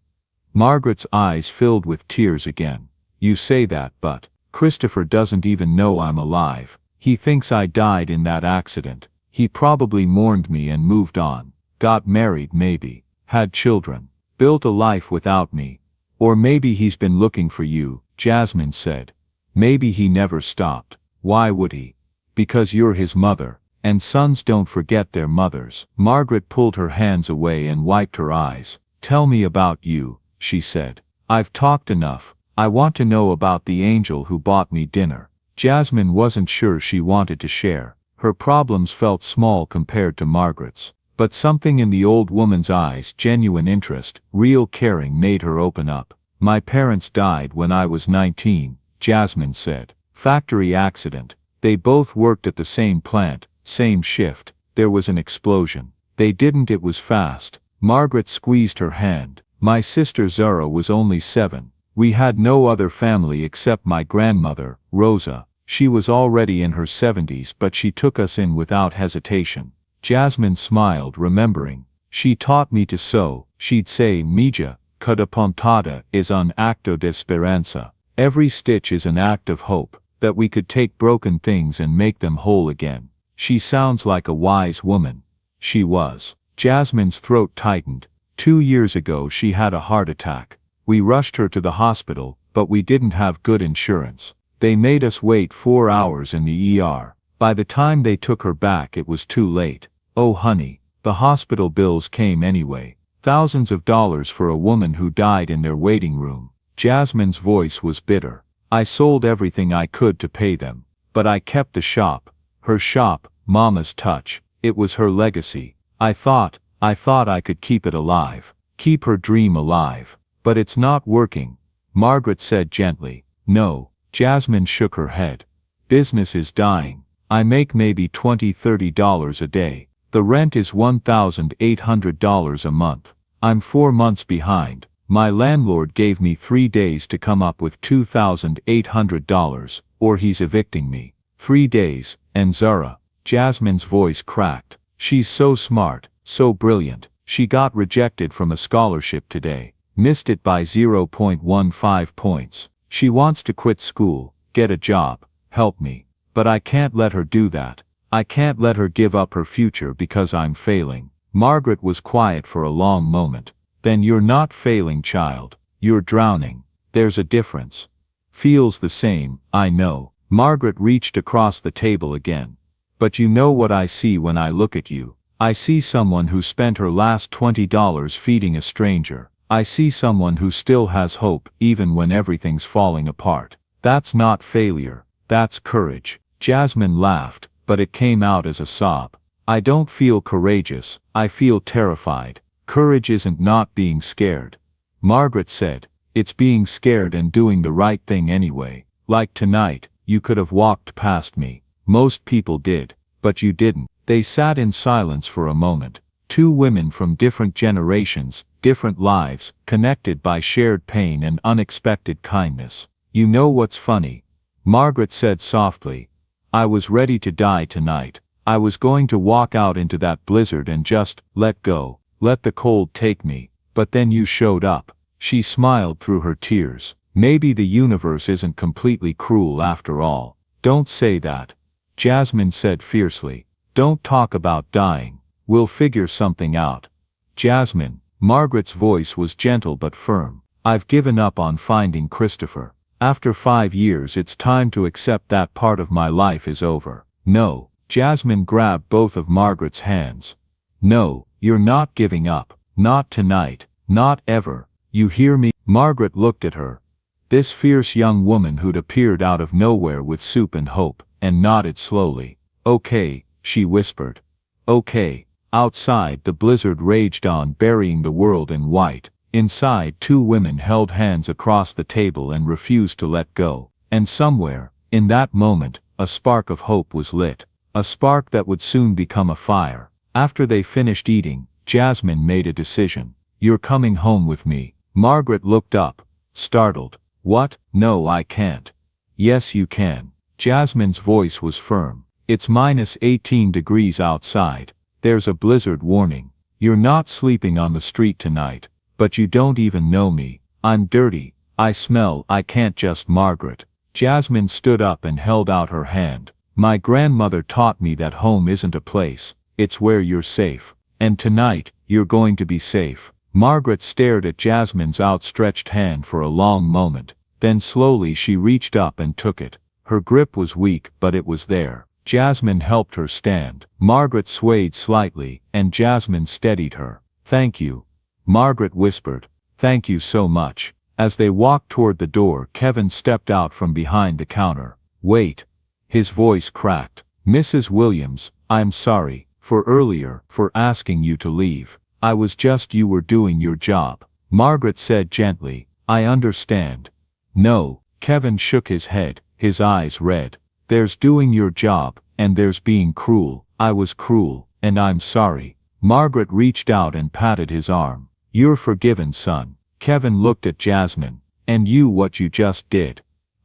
Margaret's eyes filled with tears again. You say that, but Christopher doesn't even know I'm alive. He thinks I died in that accident. He probably mourned me and moved on. Got married maybe. Had children. Built a life without me. Or maybe he's been looking for you, Jasmine said. Maybe he never stopped. Why would he? Because you're his mother, and sons don't forget their mothers. Margaret pulled her hands away and wiped her eyes. Tell me about you, she said. I've talked enough. I want to know about the angel who bought me dinner. Jasmine wasn't sure she wanted to share. Her problems felt small compared to Margaret's. But something in the old woman's eyes, genuine interest, real caring, made her open up. My parents died when I was 19, Jasmine said. Factory accident. They both worked at the same plant, same shift. There was an explosion. They didn't. It was fast. Margaret squeezed her hand. My sister Zara was only 7. We had no other family except my grandmother, Rosa. She was already in her 70s, but she took us in without hesitation. Jasmine smiled, remembering. She taught me to sew. She'd say, Mija, cada pontada is un acto de esperanza. Every stitch is an act of hope, that we could take broken things and make them whole again. She sounds like a wise woman. She was. Jasmine's throat tightened. 2 years ago she had a heart attack. We rushed her to the hospital, but we didn't have good insurance. They made us wait 4 hours in the ER. By the time they took her back it was too late. Oh honey, the hospital bills came anyway. Thousands of dollars for a woman who died in their waiting room. Jasmine's voice was bitter. I sold everything I could to pay them. But I kept the shop. Her shop, Mama's touch. It was her legacy. I thought I could keep it alive. Keep her dream alive. But it's not working. Margaret said gently. No. Jasmine shook her head. Business is dying. I make maybe $20–30 a day. The rent is $1,800 a month. I'm 4 months behind. My landlord gave me 3 days to come up with $2,800, or he's evicting me. 3 days, and Zara. Jasmine's voice cracked. She's so smart, so brilliant. She got rejected from a scholarship today. Missed it by 0.15 points. She wants to quit school, get a job, help me. But I can't let her do that. I can't let her give up her future because I'm failing. Margaret was quiet for a long moment. Then you're not failing, child. You're drowning. There's a difference. Feels the same, I know. Margaret reached across the table again. But you know what I see when I look at you? I see someone who spent her last $20 feeding a stranger. I see someone who still has hope even when everything's falling apart. That's not failure, that's courage. Jasmine laughed, but it came out as a sob. I don't feel courageous, I feel terrified. Courage isn't not being scared. Margaret said, it's being scared and doing the right thing anyway. Like tonight, you could have walked past me. Most people did, but you didn't. They sat in silence for a moment. Two women from different generations, different lives, connected by shared pain and unexpected kindness. You know what's funny? Margaret said softly. I was ready to die tonight. I was going to walk out into that blizzard and just let go, let the cold take me. But then you showed up. She smiled through her tears. Maybe the universe isn't completely cruel after all. Don't say that. Jasmine said fiercely. Don't talk about dying. We'll figure something out. Jasmine, Margaret's voice was gentle but firm. I've given up on finding Christopher. After 5 years it's time to accept that part of my life is over. No. Jasmine grabbed both of Margaret's hands. No, you're not giving up. Not tonight. Not ever. You hear me? Margaret looked at her. This fierce young woman who'd appeared out of nowhere with soup and hope, and nodded slowly. Okay, she whispered. Okay. Outside the blizzard raged on, burying the world in white. Inside, two women held hands across the table and refused to let go. And somewhere, in that moment, a spark of hope was lit. A spark that would soon become a fire. After they finished eating, Jasmine made a decision. You're coming home with me. Margaret looked up, startled. What? No, I can't. Yes, you can. Jasmine's voice was firm. It's -18 degrees outside. There's a blizzard warning. You're not sleeping on the street tonight. But you don't even know me. I'm dirty. I smell. I can't just. Margaret. Jasmine stood up and held out her hand. My grandmother taught me that home isn't a place. It's where you're safe. And tonight, you're going to be safe. Margaret stared at Jasmine's outstretched hand for a long moment. Then slowly she reached up and took it. Her grip was weak, but it was there. Jasmine helped her stand. Margaret swayed slightly, and Jasmine steadied her. Thank you. Margaret whispered. Thank you so much. As they walked toward the door, Kevin stepped out from behind the counter. Wait. His voice cracked. Mrs. Williams, I'm sorry, for earlier, for asking you to leave. I was just. You were doing your job. Margaret said gently. I understand. No. Kevin shook his head, his eyes red. There's doing your job, and there's being cruel. I was cruel, and I'm sorry. Margaret reached out and patted his arm. You're forgiven, son. Kevin looked at Jasmine. And you, what you just did?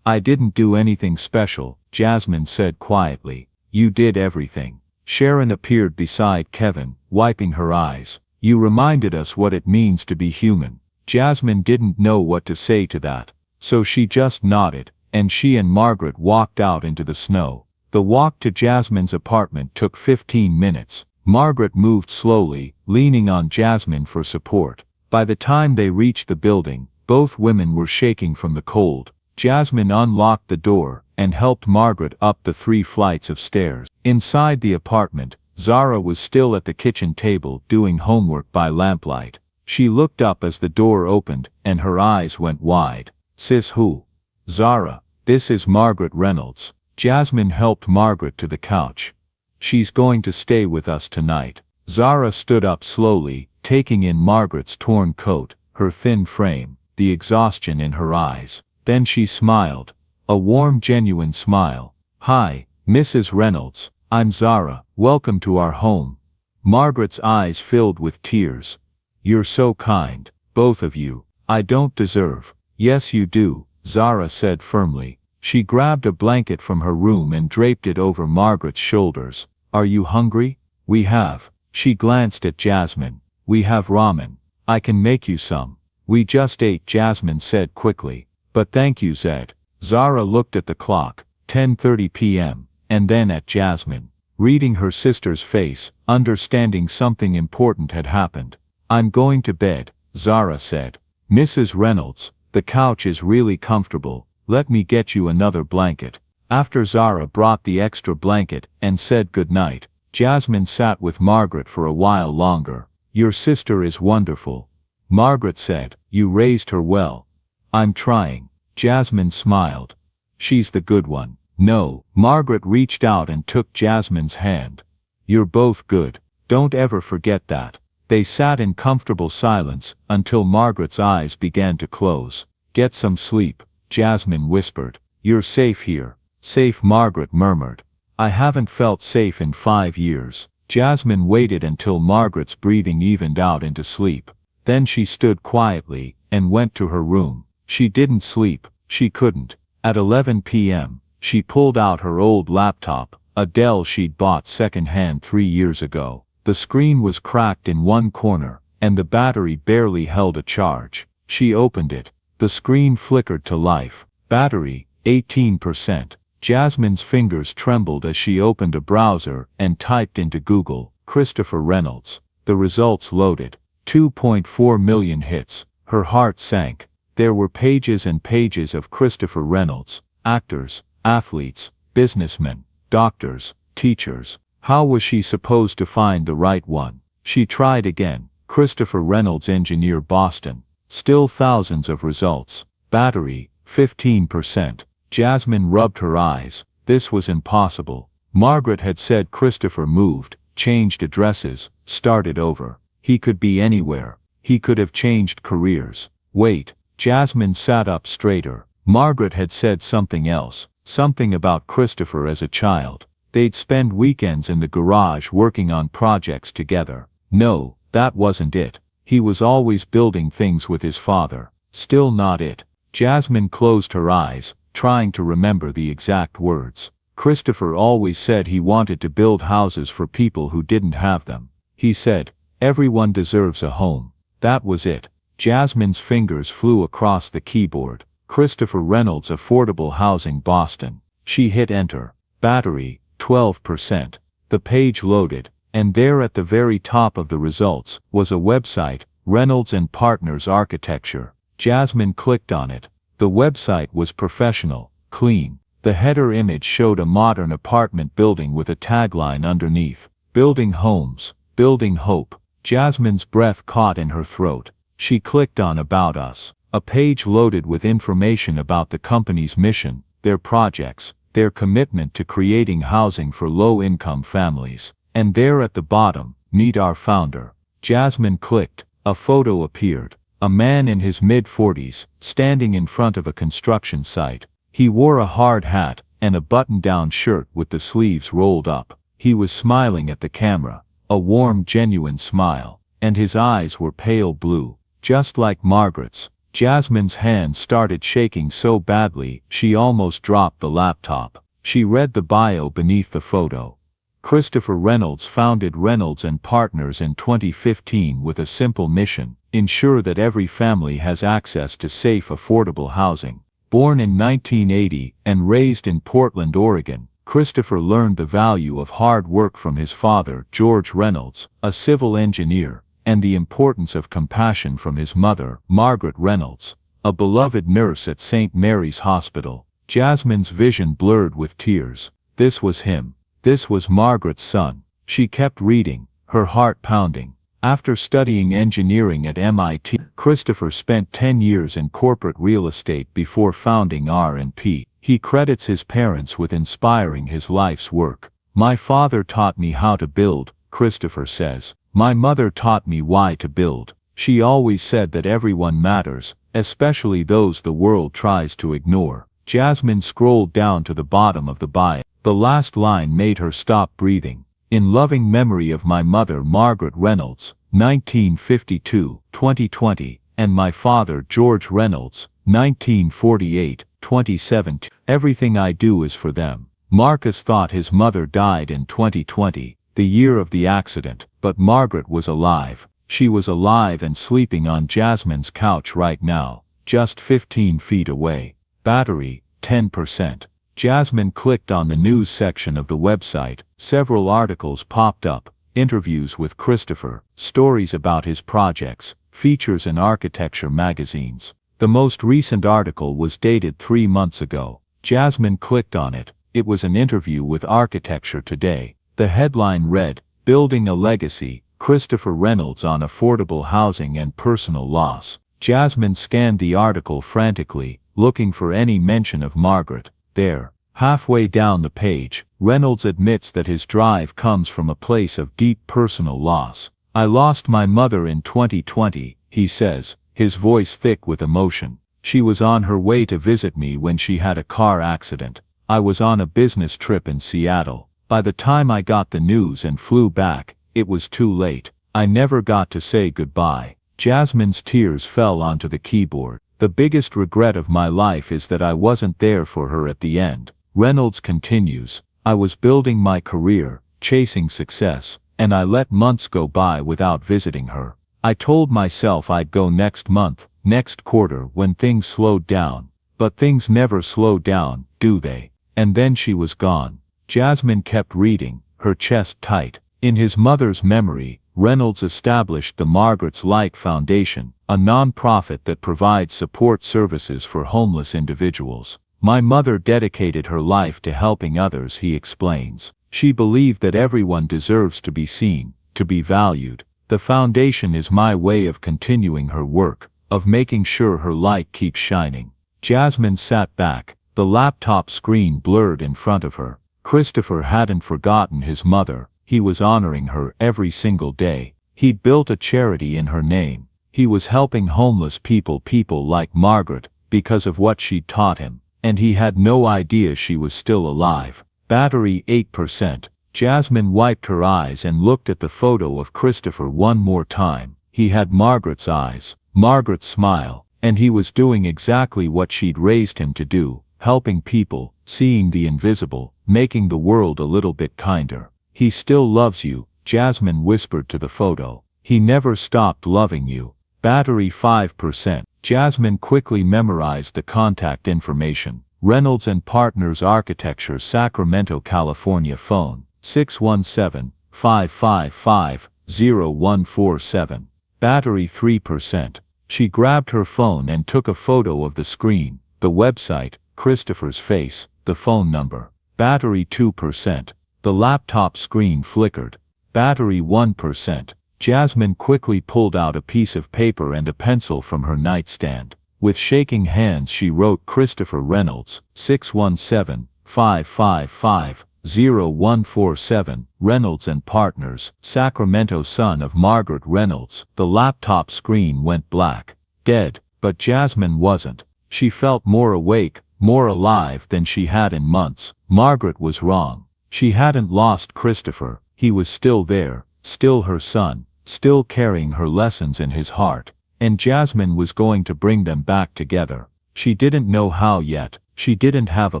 I didn't do anything special, Jasmine said quietly. You did everything. Sharon appeared beside Kevin, wiping her eyes. You reminded us what it means to be human. Jasmine didn't know what to say to that, so she just nodded, and she and Margaret walked out into the snow. The walk to Jasmine's apartment took 15 minutes. Margaret moved slowly, leaning on Jasmine for support. By the time they reached the building, both women were shaking from the cold. Jasmine unlocked the door and helped Margaret up the 3 flights of stairs. Inside the apartment, Zara was still at the kitchen table doing homework by lamplight. She looked up as the door opened, and her eyes went wide. Sis, who? Zara, this is Margaret Reynolds. Jasmine helped Margaret to the couch. She's going to stay with us tonight. Zara stood up slowly, taking in Margaret's torn coat, her thin frame, the exhaustion in her eyes. Then she smiled. A warm, genuine smile. Hi, Mrs. Reynolds. I'm Zara. Welcome to our home. Margaret's eyes filled with tears. You're so kind, both of you. I don't deserve. Yes, you do, Zara said firmly. She grabbed a blanket from her room and draped it over Margaret's shoulders. Are you hungry? We have. She glanced at Jasmine. We have ramen. I can make you some. We just ate, Jasmine said quickly. But thank you, Zed. Zara looked at the clock, 10:30 p.m., and then at Jasmine. Reading her sister's face, understanding something important had happened. I'm going to bed, Zara said. Mrs. Reynolds, the couch is really comfortable. Let me get you another blanket. After Zara brought the extra blanket and said goodnight, Jasmine sat with Margaret for a while longer. Your sister is wonderful. Margaret said. You raised her well. I'm trying. Jasmine smiled. She's the good one. No. Margaret reached out and took Jasmine's hand. You're both good. Don't ever forget that. They sat in comfortable silence until Margaret's eyes began to close. Get some sleep, Jasmine whispered. You're safe here. Safe, Margaret murmured. I haven't felt safe in 5 years. Jasmine waited until Margaret's breathing evened out into sleep. Then she stood quietly and went to her room. She didn't sleep. She couldn't. At 11 p.m., she pulled out her old laptop, a Dell she'd bought second-hand 3 years ago. The screen was cracked in one corner, and the battery barely held a charge. She opened it. The screen flickered to life. Battery, 18%. Jasmine's fingers trembled as she opened a browser and typed into Google, Christopher Reynolds. The results loaded. 2.4 million hits. Her heart sank. There were pages and pages of Christopher Reynolds. Actors, athletes, businessmen, doctors, teachers. How was she supposed to find the right one? She tried again. Christopher Reynolds, engineer, Boston. Still thousands of results. Battery, 15%. Jasmine rubbed her eyes. This was impossible. Margaret had said Christopher moved, changed addresses, started over. He could be anywhere. He could have changed careers. Wait. Jasmine sat up straighter. Margaret had said something else. Something about Christopher as a child. They'd spend weekends in the garage working on projects together. No, that wasn't it. He was always building things with his father. Still not it. Jasmine closed her eyes, trying to remember the exact words. Christopher always said he wanted to build houses for people who didn't have them. He said, everyone deserves a home. That was it. Jasmine's fingers flew across the keyboard. Christopher Reynolds, Affordable Housing, Boston. She hit enter. Battery, 12%. The page loaded, and there at the very top of the results was a website, Reynolds and Partners Architecture. Jasmine clicked on it. The website was professional, clean. The header image showed a modern apartment building with a tagline underneath. Building homes, building hope. Jasmine's breath caught in her throat. She clicked on About Us. A page loaded with information about the company's mission, their projects, their commitment to creating housing for low-income families. And there at the bottom, Meet Our Founder. Jasmine clicked. A photo appeared. A man in his mid-40s, standing in front of a construction site. He wore a hard hat and a button-down shirt with the sleeves rolled up. He was smiling at the camera. A warm, genuine smile. And his eyes were pale blue, just like Margaret's. Jasmine's hand started shaking so badly she almost dropped the laptop. She read the bio beneath the photo. Christopher Reynolds founded Reynolds and Partners in 2015 with a simple mission: ensure that every family has access to safe, affordable housing. Born in 1980 and raised in Portland, Oregon, Christopher learned the value of hard work from his father, George Reynolds, a civil engineer, and the importance of compassion from his mother, Margaret Reynolds, a beloved nurse at St. Mary's Hospital. Jasmine's vision blurred with tears. This was him. This was Margaret's son. She kept reading, her heart pounding. After studying engineering at MIT, Christopher spent 10 years in corporate real estate before founding R&P. He credits his parents with inspiring his life's work. My father taught me how to build, Christopher says. My mother taught me why to build. She always said that everyone matters, especially those the world tries to ignore. Jasmine scrolled down to the bottom of the bio. The last line made her stop breathing. In loving memory of my mother, Margaret Reynolds, 1952-2020, and my father, George Reynolds, 1948-2017. Everything I do is for them. Marcus thought his mother died in 2020, the year of the accident, but Margaret was alive. She was alive and sleeping on Jasmine's couch right now, just 15 feet away. Battery, 10%. Jasmine clicked on the news section of the website. Several articles popped up. Interviews with Christopher, stories about his projects, features in architecture magazines. The most recent article was dated 3 months ago. Jasmine clicked on it. It was an interview with Architecture Today. The headline read, Building a Legacy, Christopher Reynolds on affordable housing and personal loss. Jasmine scanned the article frantically, looking for any mention of Margaret. There, halfway down the page, Reynolds admits that his drive comes from a place of deep personal loss. "I lost my mother in 2020, he says, his voice thick with emotion. "She was on her way to visit me when she had a car accident. I was on a business trip in Seattle. By the time I got the news and flew back, it was too late. I never got to say goodbye." Jasmine's tears fell onto the keyboard. "The biggest regret of my life is that I wasn't there for her at the end." Reynolds continues, "I was building my career, chasing success, and I let months go by without visiting her. I told myself I'd go next month, next quarter when things slowed down. But things never slow down, do they? And then she was gone." Jasmine kept reading, her chest tight. In his mother's memory, Reynolds established the Margaret's Light Foundation, a non-profit that provides support services for homeless individuals. "My mother dedicated her life to helping others," he explains. "She believed that everyone deserves to be seen, to be valued. The foundation is my way of continuing her work, of making sure her light keeps shining." Jasmine sat back, the laptop screen blurred in front of her. Christopher hadn't forgotten his mother. He was honoring her every single day. He'd built a charity in her name. He was helping homeless people like Margaret, because of what she'd taught him. And he had no idea she was still alive. Battery 8%. Jasmine wiped her eyes and looked at the photo of Christopher one more time. He had Margaret's eyes, Margaret's smile, and he was doing exactly what she'd raised him to do, helping people, seeing the invisible, making the world a little bit kinder. "He still loves you," Jasmine whispered to the photo. "He never stopped loving you." Battery 5%. Jasmine quickly memorized the contact information. Reynolds and Partners Architecture, Sacramento, California. Phone, 617-555-0147. Battery 3%. She grabbed her phone and took a photo of the screen, the website, Christopher's face, the phone number. Battery 2%. The laptop screen flickered. Battery 1%. Jasmine quickly pulled out a piece of paper and a pencil from her nightstand. With shaking hands she wrote Christopher Reynolds, 617-555-0147, Reynolds and Partners, Sacramento, son of Margaret Reynolds. The laptop screen went black. Dead, but Jasmine wasn't. She felt more awake, more alive than she had in months. Margaret was wrong. She hadn't lost Christopher. He was still there, still her son, still carrying her lessons in his heart. And Jasmine was going to bring them back together. She didn't know how yet. She didn't have a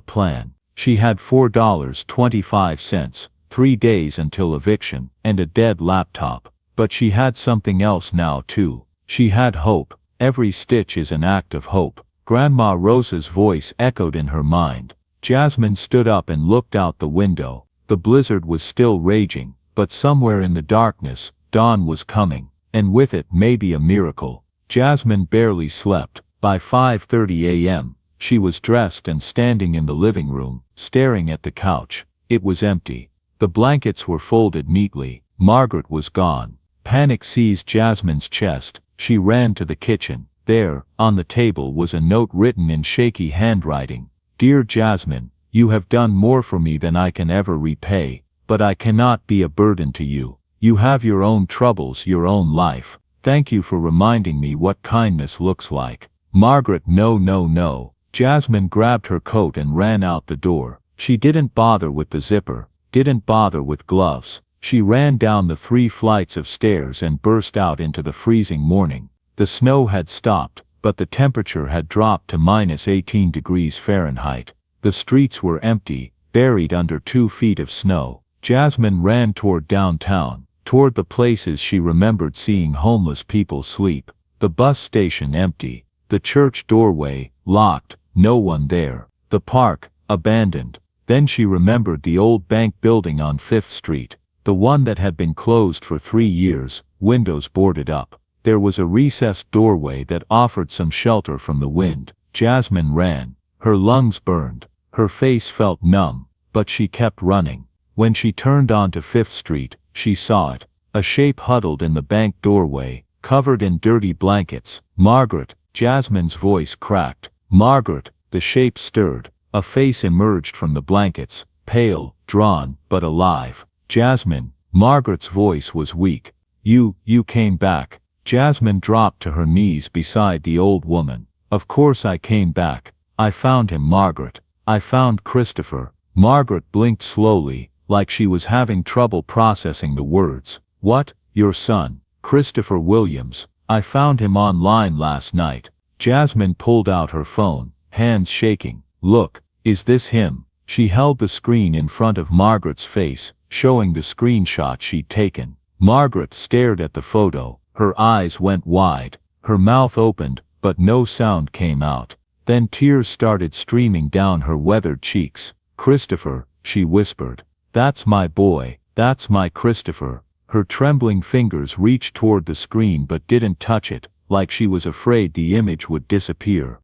plan. She had $4.25, 3 days until eviction, and a dead laptop. But she had something else now too. She had hope. Every stitch is an act of hope. Grandma Rosa's voice echoed in her mind. Jasmine stood up and looked out the window. The blizzard was still raging, but somewhere in the darkness, dawn was coming, and with it maybe a miracle. Jasmine barely slept. By 5:30 a.m., she was dressed and standing in the living room, staring at the couch. It was empty. The blankets were folded neatly. Margaret was gone. Panic seized Jasmine's chest. She ran to the kitchen. There, on the table, was a note written in shaky handwriting. "Dear Jasmine, you have done more for me than I can ever repay, but I cannot be a burden to you. You have your own troubles, your own life. Thank you for reminding me what kindness looks like. Margaret." No. Jasmine grabbed her coat and ran out the door. She didn't bother with the zipper, didn't bother with gloves. She ran down the 3 flights of stairs and burst out into the freezing morning. The snow had stopped, but the temperature had dropped to -18 degrees Fahrenheit. The streets were empty, buried under 2 feet of snow. Jasmine ran toward downtown, toward the places she remembered seeing homeless people sleep. The bus station empty. The church doorway, locked, no one there. The park, abandoned. Then she remembered the old bank building on 5th Street, the one that had been closed for 3 years, windows boarded up. There was a recessed doorway that offered some shelter from the wind. Jasmine ran. Her lungs burned. Her face felt numb, but she kept running. When she turned onto 5th Street, she saw it. A shape huddled in the bank doorway, covered in dirty blankets. "Margaret!" Jasmine's voice cracked. "Margaret!" The shape stirred. A face emerged from the blankets, pale, drawn, but alive. "Jasmine!" Margaret's voice was weak. You came back." Jasmine dropped to her knees beside the old woman. "Of course I came back. I found him, Margaret. I found Christopher." Margaret blinked slowly, like she was having trouble processing the words. "What? Your son? Christopher Williams? I found him online last night." Jasmine pulled out her phone, hands shaking. "Look, is this him?" She held the screen in front of Margaret's face, showing the screenshot she'd taken. Margaret stared at the photo. Her eyes went wide. Her mouth opened, but no sound came out. Then tears started streaming down her weathered cheeks. "Christopher," she whispered. "That's my boy. That's my Christopher." Her trembling fingers reached toward the screen but didn't touch it, like she was afraid the image would disappear.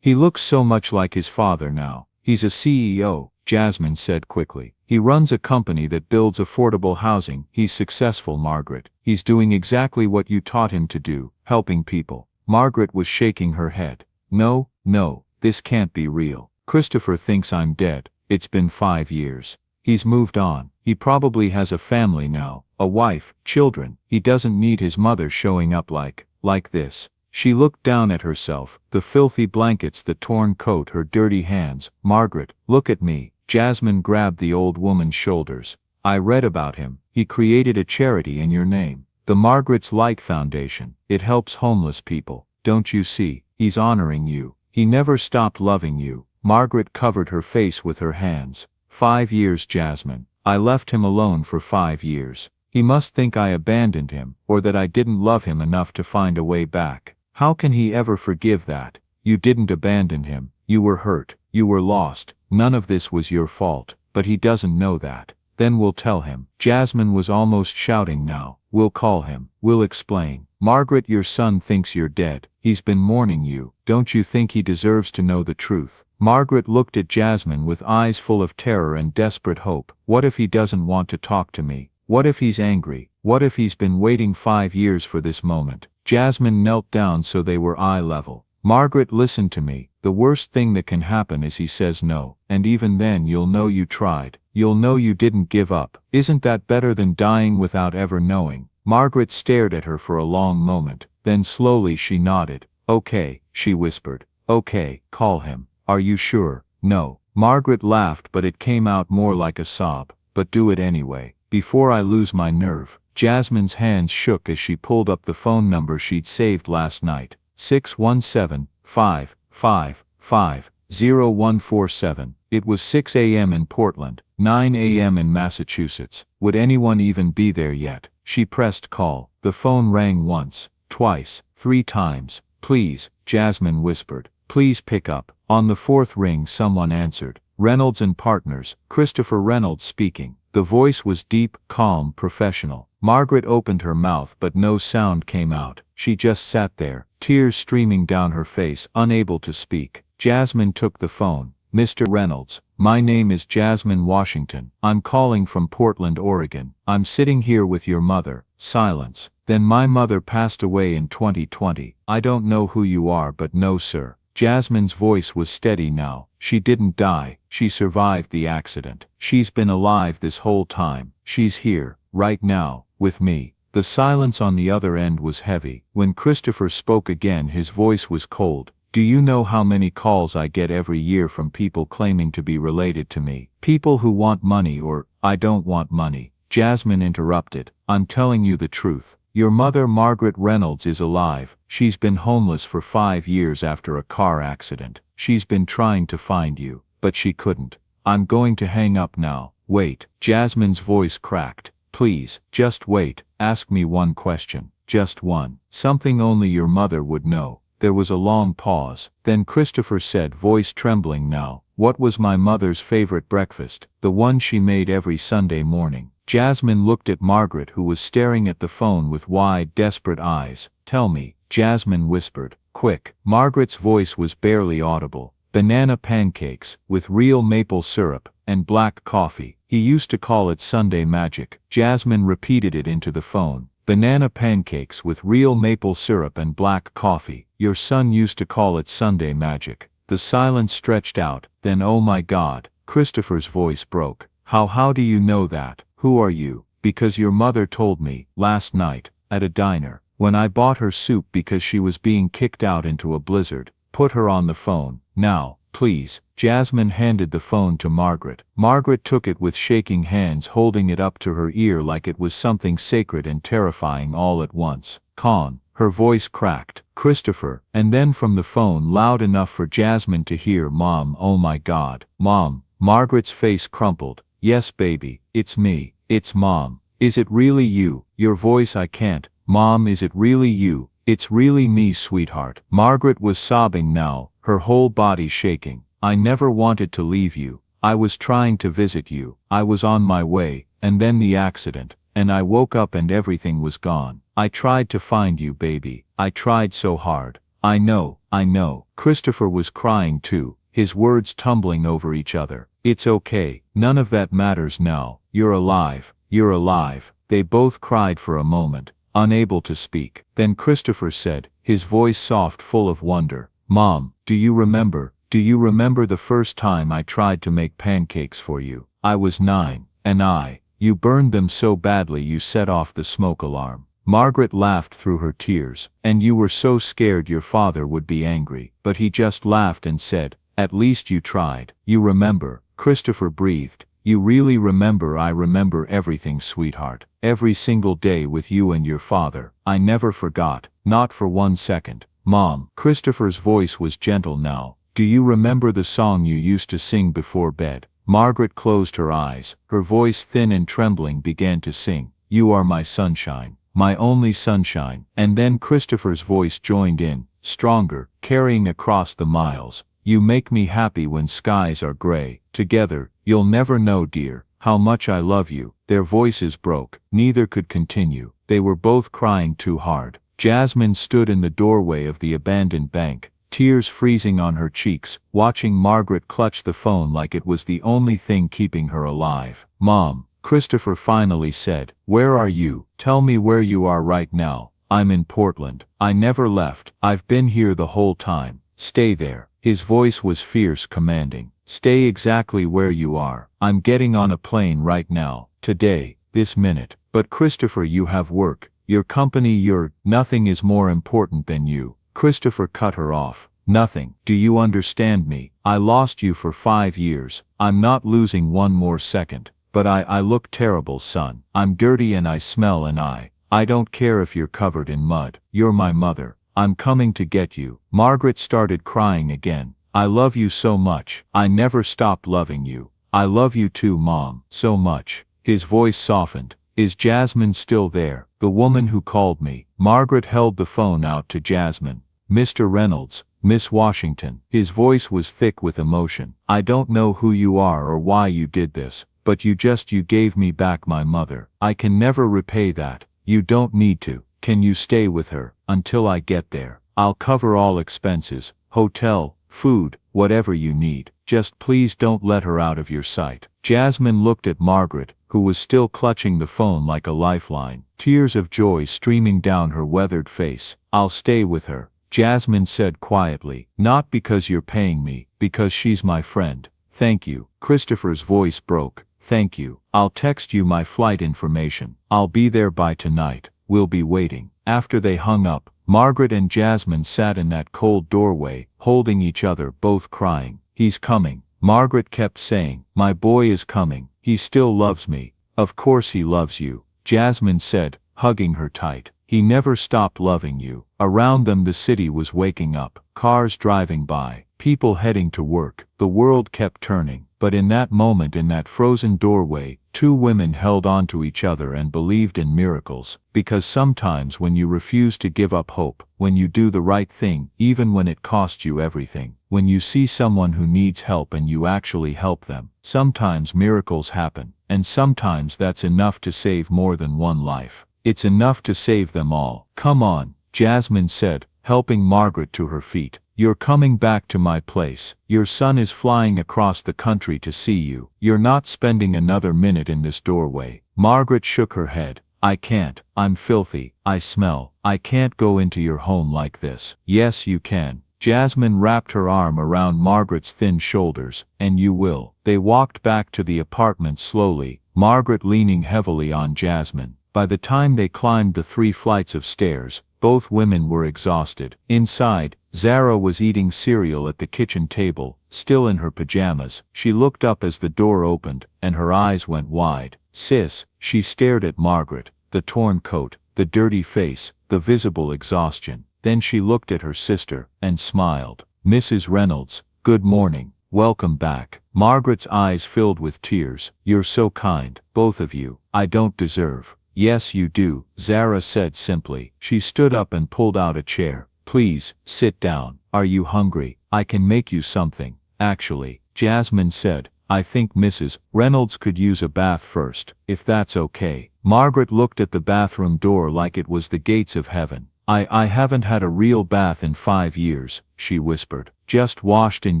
"He looks so much like his father now. He's a CEO," Jasmine said quickly. "He runs a company that builds affordable housing. He's successful, Margaret. He's doing exactly what you taught him to do, helping people." Margaret was shaking her head. No, this can't be real. Christopher thinks I'm dead. It's been 5 years. He's moved on. He probably has a family now, a wife, children. He doesn't need his mother showing up like this." She looked down at herself, the filthy blankets, the torn coat, her dirty hands. "Margaret, look at me." Jasmine grabbed the old woman's shoulders. "I read about him. He created a charity in your name. The Margaret's Light Foundation. It helps homeless people. Don't you see? He's honoring you. He never stopped loving you." Margaret covered her face with her hands. 5 years, Jasmine. I left him alone for 5 years. He must think I abandoned him, or that I didn't love him enough to find a way back. How can he ever forgive that? You didn't abandon him. You were hurt. You were lost. None of this was your fault. But he doesn't know that. Then we'll tell him. Jasmine was almost shouting now. "We'll call him. We'll explain. Margaret, your son thinks you're dead. He's been mourning you. Don't you think he deserves to know the truth?" Margaret looked at Jasmine with eyes full of terror and desperate hope. "What if he doesn't want to talk to me? What if he's angry? What if he's been waiting 5 years for this moment?" Jasmine knelt down so they were eye level. "Margaret, listen to me. The worst thing that can happen is he says no. And even then you'll know you tried. You'll know you didn't give up. Isn't that better than dying without ever knowing?" Margaret stared at her for a long moment. Then slowly she nodded. "Okay," she whispered. "Okay, call him. Are you sure?" "No." Margaret laughed, but it came out more like a sob. "But do it anyway. Before I lose my nerve." Jasmine's hands shook as she pulled up the phone number she'd saved last night. 617-555-0147. It was 6 a.m. in Portland, 9 a.m. in Massachusetts. Would anyone even be there yet? She pressed call. The phone rang once, twice, 3 times. "Please," Jasmine whispered. "Please pick up." On the 4th ring someone answered. "Reynolds and Partners, Christopher Reynolds speaking." The voice was deep, calm, professional. Margaret opened her mouth but no sound came out. She just sat there, tears streaming down her face, unable to speak. Jasmine took the phone. "Mr. Reynolds, my name is Jasmine Washington. I'm calling from Portland, Oregon. I'm sitting here with your mother." Silence. "Then my mother passed away in 2020. I don't know who you are, but no, sir." Jasmine's voice was steady now. "She didn't die. She survived the accident. She's been alive this whole time. She's here, right now, with me." The silence on the other end was heavy. When Christopher spoke again, his voice was cold. "Do you know how many calls I get every year from people claiming to be related to me? People who want money or, I don't want money." Jasmine interrupted. "I'm telling you the truth. Your mother, Margaret Reynolds, is alive. She's been homeless for 5 years after a car accident. She's been trying to find you, but she couldn't. I'm going to hang up now." "Wait." Jasmine's voice cracked. "Please, just wait. Ask me one question. Just one. Something only your mother would know." There was a long pause. Then Christopher said, voice trembling now, "What was my mother's favorite breakfast? The one she made every Sunday morning." Jasmine looked at Margaret, who was staring at the phone with wide, desperate eyes. "Tell me," Jasmine whispered. "Quick." Margaret's voice was barely audible. "Banana pancakes, with real maple syrup, and black coffee. He used to call it Sunday magic. Jasmine repeated it into the phone. Banana pancakes with real maple syrup and black coffee. Your son used to call it Sunday magic. The silence stretched out, then oh my God, Christopher's voice broke. How do you know that? Who are you? Because your mother told me, last night, at a diner, when I bought her soup because she was being kicked out into a blizzard. Put her on the phone, now, please. Jasmine handed the phone to Margaret. Margaret took it with shaking hands, holding it up to her ear like it was something sacred and terrifying all at once. Con, her voice cracked. Christopher, and then from the phone loud enough for Jasmine to hear, Mom, oh my God. Mom. Margaret's face crumpled. Yes baby, it's me. It's Mom. Is it really you? Your voice I can't. Mom, is it really you? It's really me, sweetheart. Margaret was sobbing now, her whole body shaking. I never wanted to leave you. I was trying to visit you. I was on my way, and then the accident, and I woke up and everything was gone. I tried to find you, baby. I tried so hard. I know. Christopher was crying too, his words tumbling over each other. It's okay. None of that matters now. You're alive. You're alive. They both cried for a moment, unable to speak. Then Christopher said, his voice soft, full of wonder, Mom, do you remember? Do you remember the first time I tried to make pancakes for you? I was 9, and you burned them so badly you set off the smoke alarm. Margaret laughed through her tears. And you were so scared your father would be angry. But he just laughed and said, at least you tried. You remember, Christopher breathed. You really remember? I remember everything, sweetheart. Every single day with you and your father. I never forgot, not for 1 second. Mom, Christopher's voice was gentle now. Do you remember the song you used to sing before bed? Margaret closed her eyes. Her voice, thin and trembling, began to sing. You are my sunshine, my only sunshine. And then Christopher's voice joined in, stronger, carrying across the miles. You make me happy when skies are gray. Together, you'll never know, dear, how much I love you. Their voices broke. Neither could continue. They were both crying too hard. Jasmine stood in the doorway of the abandoned bank, tears freezing on her cheeks, watching Margaret clutch the phone like it was the only thing keeping her alive. Mom, Christopher finally said, where are you? Tell me where you are right now. I'm in Portland. I never left. I've been here the whole time. Stay there. His voice was fierce, commanding. Stay exactly where you are. I'm getting on a plane right now, today, this minute. But Christopher, you have work, your company, nothing is more important than you. Christopher cut her off. Nothing. Do you understand me? I lost you for 5 years. I'm not losing one more second. But I look terrible, son. I'm dirty and I smell, and I don't care if you're covered in mud. You're my mother. I'm coming to get you. Margaret started crying again. I love you so much. I never stopped loving you. I love you too, Mom, so much. His voice softened. Is Jasmine still there? The woman who called me. Margaret held the phone out to Jasmine. Mr. Reynolds, Miss Washington. His voice was thick with emotion. I don't know who you are or why you did this, but you gave me back my mother. I can never repay that. You don't need to. Can you stay with her until I get there? I'll cover all expenses, hotel, food, whatever you need. Just please don't let her out of your sight. Jasmine looked at Margaret, who was still clutching the phone like a lifeline, tears of joy streaming down her weathered face. I'll stay with her, Jasmine said quietly. Not because you're paying me, because she's my friend. Thank you. Christopher's voice broke. Thank you. I'll text you my flight information. I'll be there by tonight. We'll be waiting. After they hung up, Margaret and Jasmine sat in that cold doorway, holding each other, both crying. He's coming. Margaret kept saying, my boy is coming. He still loves me. Of course he loves you, Jasmine said, hugging her tight. He never stopped loving you. Around them the city was waking up. Cars driving by, people heading to work. The world kept turning. But in that moment, in that frozen doorway, two women held on to each other and believed in miracles. Because sometimes when you refuse to give up hope, when you do the right thing, even when it costs you everything, when you see someone who needs help and you actually help them, sometimes miracles happen. And sometimes that's enough to save more than one life. It's enough to save them all. Come on, Jasmine said, helping Margaret to her feet. You're coming back to my place. Your son is flying across the country to see you. You're not spending another minute in this doorway." Margaret shook her head. "I can't. I'm filthy. I smell. I can't go into your home like this." "Yes, you can." Jasmine wrapped her arm around Margaret's thin shoulders. "And you will." They walked back to the apartment slowly, Margaret leaning heavily on Jasmine. By the time they climbed the 3 flights of stairs, both women were exhausted. Inside, Zara was eating cereal at the kitchen table, still in her pajamas. She looked up as the door opened, and her eyes went wide. "Sis," she stared at Margaret, the torn coat, the dirty face, the visible exhaustion. Then she looked at her sister, and smiled. "Mrs. Reynolds, good morning. Welcome back." Margaret's eyes filled with tears. "You're so kind, both of you. I don't deserve." "Yes, you do," Zara said simply. She stood up and pulled out a chair. "Please, sit down. Are you hungry? I can make you something." "Actually," Jasmine said, "I think Mrs. Reynolds could use a bath first, if that's okay." Margaret looked at the bathroom door like it was the gates of heaven. I haven't had a real bath in 5 years, she whispered. "Just washed in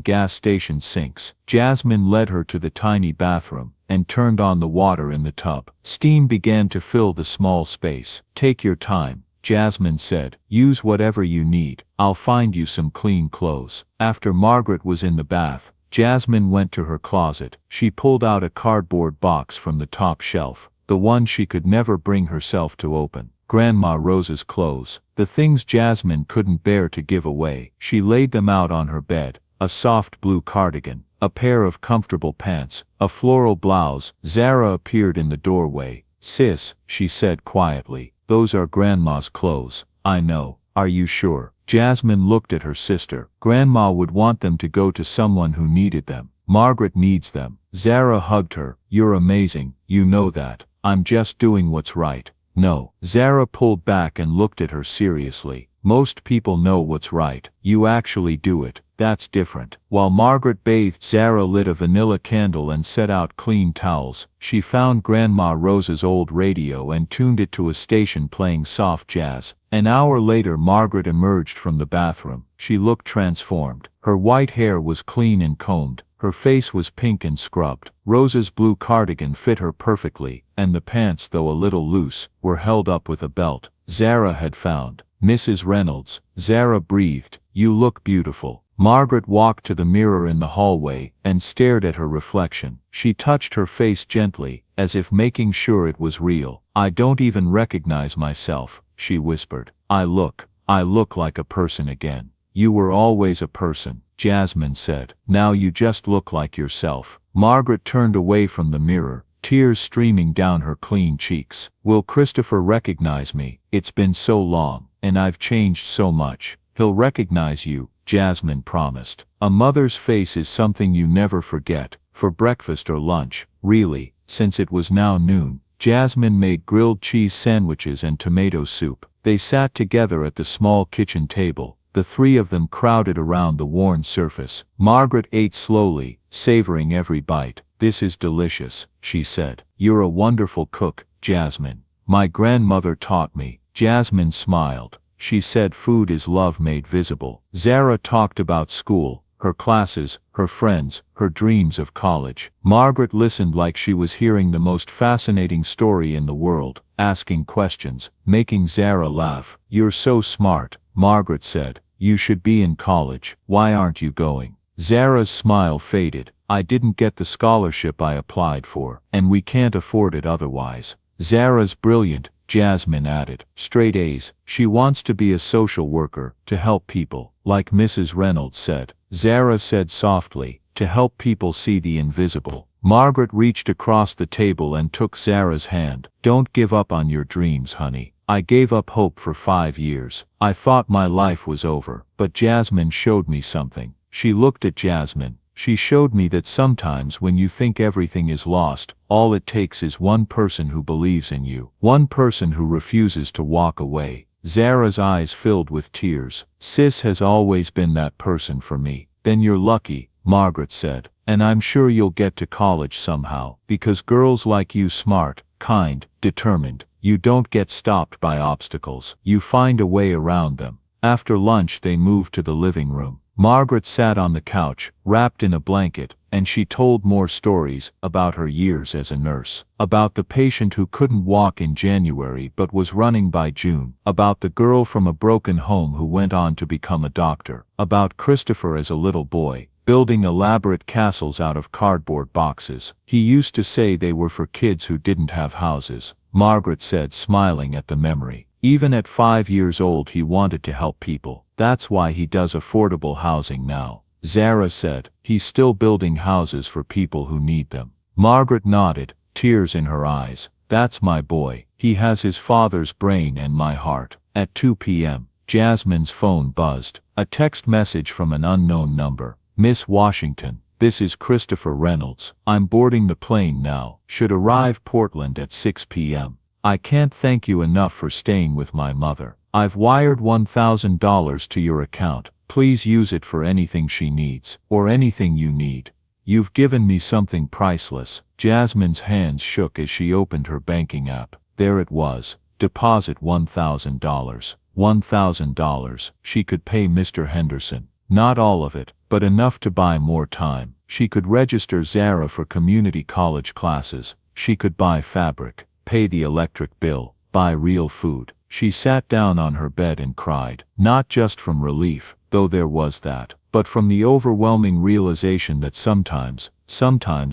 gas station sinks." Jasmine led her to the tiny bathroom, and turned on the water in the tub. Steam began to fill the small space. "Take your time," Jasmine said. "Use whatever you need. I'll find you some clean clothes." After Margaret was in the bath, Jasmine went to her closet. She pulled out a cardboard box from the top shelf, the one she could never bring herself to open. Grandma Rose's clothes, the things Jasmine couldn't bear to give away. She laid them out on her bed: a soft blue cardigan, a pair of comfortable pants, a floral blouse. Zara appeared in the doorway. "Sis," she said quietly, "those are Grandma's clothes." "I know. Are you sure?" Jasmine looked at her sister. "Grandma would want them to go to someone who needed them. Margaret needs them." Zara hugged her. "You're amazing, you know that. I'm just doing what's right." "No." Zara pulled back and looked at her seriously. "Most people know what's right. You actually do it. That's different." While Margaret bathed, Zara lit a vanilla candle and set out clean towels. She found Grandma Rose's old radio and tuned it to a station playing soft jazz. An hour later, Margaret emerged from the bathroom. She looked transformed. Her white hair was clean and combed. Her face was pink and scrubbed. Rose's blue cardigan fit her perfectly, and the pants, though a little loose, were held up with a belt. Zara had found Mrs. Reynolds. Zara breathed. "You look beautiful." Margaret walked to the mirror in the hallway and stared at her reflection. She touched her face gently, as if making sure it was real. "I don't even recognize myself," she whispered. I look like a person again." "You were always a person," Jasmine said. "Now you just look like yourself." Margaret turned away from the mirror, tears streaming down her clean cheeks. "Will Christopher recognize me? It's been so long, and I've changed so much." "He'll recognize you," Jasmine promised. "A mother's face is something you never forget." For breakfast or lunch, really, since it was now noon, Jasmine made grilled cheese sandwiches and tomato soup. They sat together at the small kitchen table, the 3 of them crowded around the worn surface. Margaret ate slowly, savoring every bite. "This is delicious," she said. "You're a wonderful cook, Jasmine." "My grandmother taught me." Jasmine smiled. She said food is love made visible. Zara talked about school, her classes, her friends, her dreams of college. Margaret listened like she was hearing the most fascinating story in the world, asking questions, making Zara laugh. "You're so smart," Margaret said. "You should be in college. Why aren't you going?" Zara's smile faded. "I didn't get the scholarship I applied for, and we can't afford it otherwise." "Zara's brilliant," Jasmine added. "Straight A's. She wants to be a social worker, to help people, like Mrs. Reynolds said." Zara said softly, "to help people see the invisible." Margaret reached across the table and took Zara's hand. "Don't give up on your dreams, honey. I gave up hope for 5 years. I thought my life was over, but Jasmine showed me something." She looked at Jasmine. "She showed me that sometimes when you think everything is lost, all it takes is one person who believes in you, one person who refuses to walk away." Zara's eyes filled with tears. "Sis has always been that person for me." "Then you're lucky," Margaret said. "And I'm sure you'll get to college somehow, because girls like you, smart, kind, determined, you don't get stopped by obstacles. You find a way around them." After lunch they moved to the living room. Margaret sat on the couch, wrapped in a blanket, and she told more stories about her years as a nurse, about the patient who couldn't walk in January but was running by June, about the girl from a broken home who went on to become a doctor, about Christopher as a little boy, building elaborate castles out of cardboard boxes. He used to say they were for kids who didn't have houses, Margaret said, smiling at the memory. Even at 5 years old he wanted to help people. That's why he does affordable housing now. Zara said, he's still building houses for people who need them. Margaret nodded, tears in her eyes. That's my boy. He has his father's brain and my heart. At 2 p.m., Jasmine's phone buzzed. A text message from an unknown number. Miss Washington, this is Christopher Reynolds. I'm boarding the plane now. Should arrive Portland at 6 p.m. I can't thank you enough for staying with my mother. I've wired $1,000 to your account. Please use it for anything she needs, or anything you need. You've given me something priceless. Jasmine's hands shook as she opened her banking app. There it was. Deposit $1,000. $1,000. She could pay Mr. Henderson. Not all of it, but enough to buy more time. She could register Zara for community college classes. She could buy fabric, pay the electric bill, buy real food. She sat down on her bed and cried, not just from relief, though there was that, but from the overwhelming realization that sometimes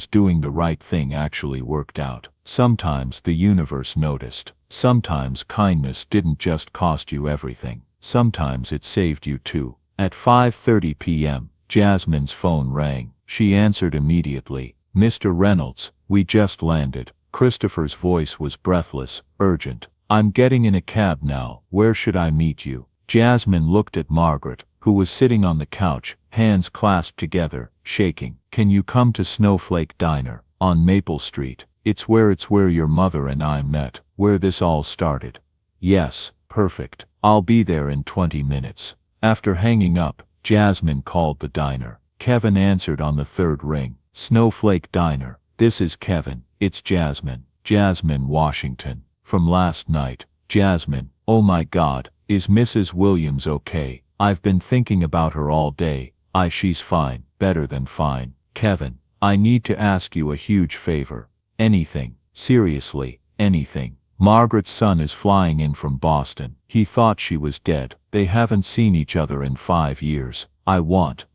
doing the right thing actually worked out. Sometimes the universe noticed. Sometimes kindness didn't just cost you everything. Sometimes it saved you too. At 5:30 p.m., Jasmine's phone rang. She answered immediately. Mr. Reynolds, we just landed. Christopher's voice was breathless, urgent. I'm getting in a cab now. Where should I meet you? Jasmine looked at Margaret, who was sitting on the couch, hands clasped together, shaking. Can you come to Snowflake Diner, on Maple Street? It's where your mother and I met, where this all started. Yes, perfect. I'll be there in 20 minutes. After hanging up, Jasmine called the diner. Kevin answered on the third ring. Snowflake Diner. This is Kevin. It's Jasmine. Jasmine Washington. From last night. Jasmine, oh my God, is Mrs. Williams okay? I've been thinking about her all day. She's fine, better than fine. Kevin, I need to ask you a huge favor. Anything, seriously, anything. Margaret's son is flying in from Boston. He thought she was dead. They haven't seen each other in 5 years. I want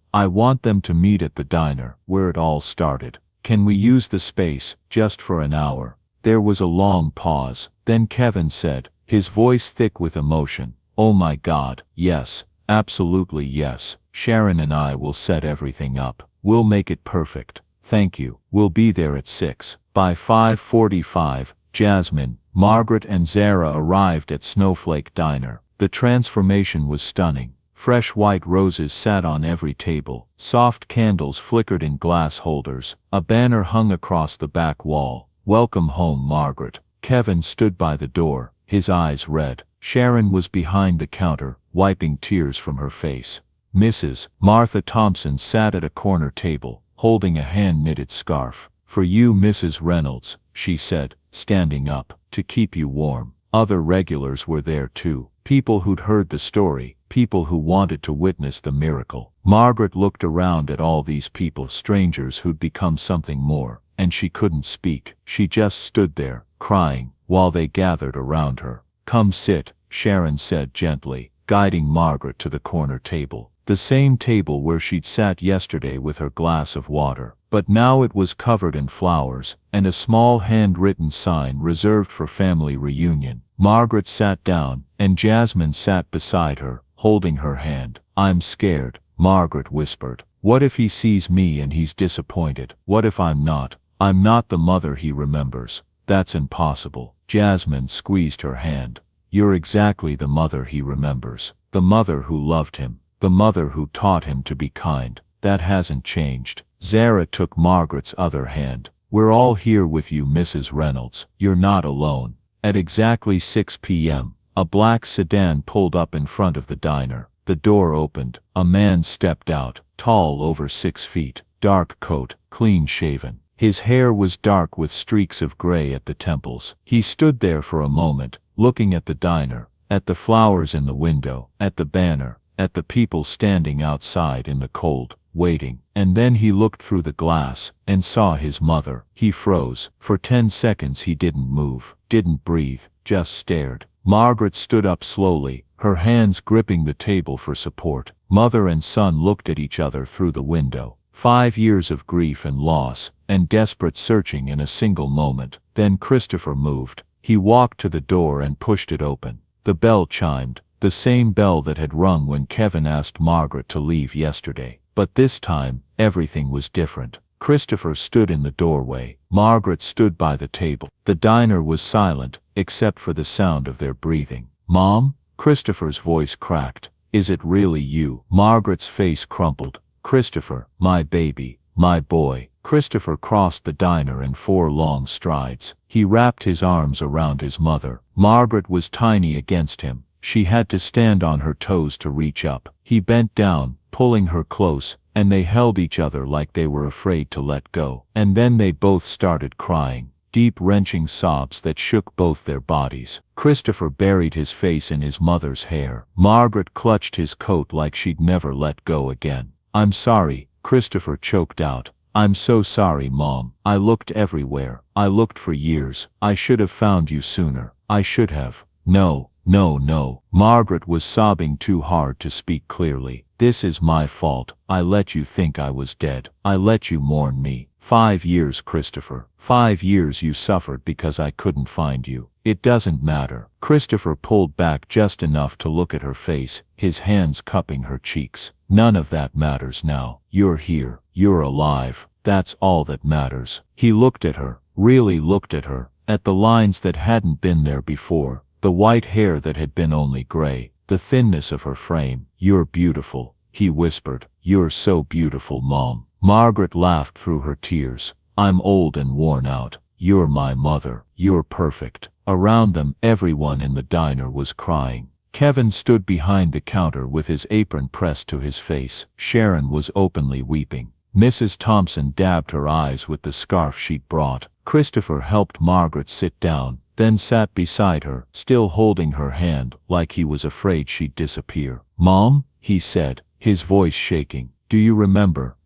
them to meet at the diner, where it all started. Can we use the space, just for an hour? There was a long pause. Then Kevin said, his voice thick with emotion, oh my God, yes, absolutely yes. Sharon and I will set everything up. We'll make it perfect. Thank you. We'll be there at 6. By 5:45, Jasmine, Margaret and Zara arrived at Snowflake Diner. The transformation was stunning. Fresh white roses sat on every table. Soft candles flickered in glass holders. A banner hung across the back wall. Welcome home, Margaret. Kevin stood by the door, his eyes red. Sharon was behind the counter, wiping tears from her face. Mrs. Martha Thompson sat at a corner table, holding a hand-knitted scarf. For you, Mrs. Reynolds, she said, standing up, to keep you warm. Other regulars were there too. People who'd heard the story, people who wanted to witness the miracle. Margaret looked around at all these people, strangers who'd become something more, and she couldn't speak. She just stood there, crying, while they gathered around her. Come sit, Sharon said gently, guiding Margaret to the corner table. The same table where she'd sat yesterday with her glass of water. But now it was covered in flowers, and a small hand-written sign reserved for family reunion. Margaret sat down, and Jasmine sat beside her, holding her hand. I'm scared, Margaret whispered. What if he sees me and he's disappointed? What if I'm not the mother he remembers? That's impossible. Jasmine squeezed her hand. You're exactly the mother he remembers. The mother who loved him. The mother who taught him to be kind. That hasn't changed. Zara took Margaret's other hand. We're all here with you, Mrs. Reynolds. You're not alone. At exactly 6 p.m., a black sedan pulled up in front of the diner. The door opened. A man stepped out, tall, over 6 feet, dark coat, clean-shaven. His hair was dark with streaks of gray at the temples. He stood there for a moment, looking at the diner, at the flowers in the window, at the banner, at the people standing outside in the cold, waiting. And then he looked through the glass and saw his mother. He froze. For 10 seconds he didn't move, didn't breathe, just stared. Margaret stood up slowly, her hands gripping the table for support. Mother and son looked at each other through the window. 5 years of grief and loss, and desperate searching in a single moment. Then Christopher moved. He walked to the door and pushed it open. The bell chimed, the same bell that had rung when Kevin asked Margaret to leave yesterday. But this time, everything was different. Christopher stood in the doorway. Margaret stood by the table. The diner was silent, except for the sound of their breathing. "Mom?" Christopher's voice cracked. "Is it really you?" Margaret's face crumpled. "Christopher, my baby, my boy." Christopher crossed the diner in 4 long strides. He wrapped his arms around his mother. Margaret was tiny against him. She had to stand on her toes to reach up. He bent down, pulling her close, and they held each other like they were afraid to let go. And then they both started crying, deep wrenching sobs that shook both their bodies. Christopher buried his face in his mother's hair. Margaret clutched his coat like she'd never let go again. "I'm sorry," Christopher choked out. "I'm so sorry, Mom. I looked everywhere. I looked for years. I should have found you sooner. I should have." "No, no, no." Margaret was sobbing too hard to speak clearly. "This is my fault. I let you think I was dead. I let you mourn me. 5 years, Christopher. 5 years you suffered because I couldn't find you. It doesn't matter." Christopher pulled back just enough to look at her face, his hands cupping her cheeks. "None of that matters now. You're here. You're alive. That's all that matters." He looked at her, really looked at her, at the lines that hadn't been there before, the white hair that had been only gray, the thinness of her frame. "You're beautiful," he whispered. "You're so beautiful, Mom." Margaret laughed through her tears. "I'm old and worn out. You're my mother. You're perfect." Around them, everyone in the diner was crying. Kevin stood behind the counter with his apron pressed to his face. Sharon was openly weeping. Mrs. Thompson dabbed her eyes with the scarf she'd brought. Christopher helped Margaret sit down, then sat beside her, still holding her hand, like he was afraid she'd disappear. "Mom," he said, his voice shaking, Do you remember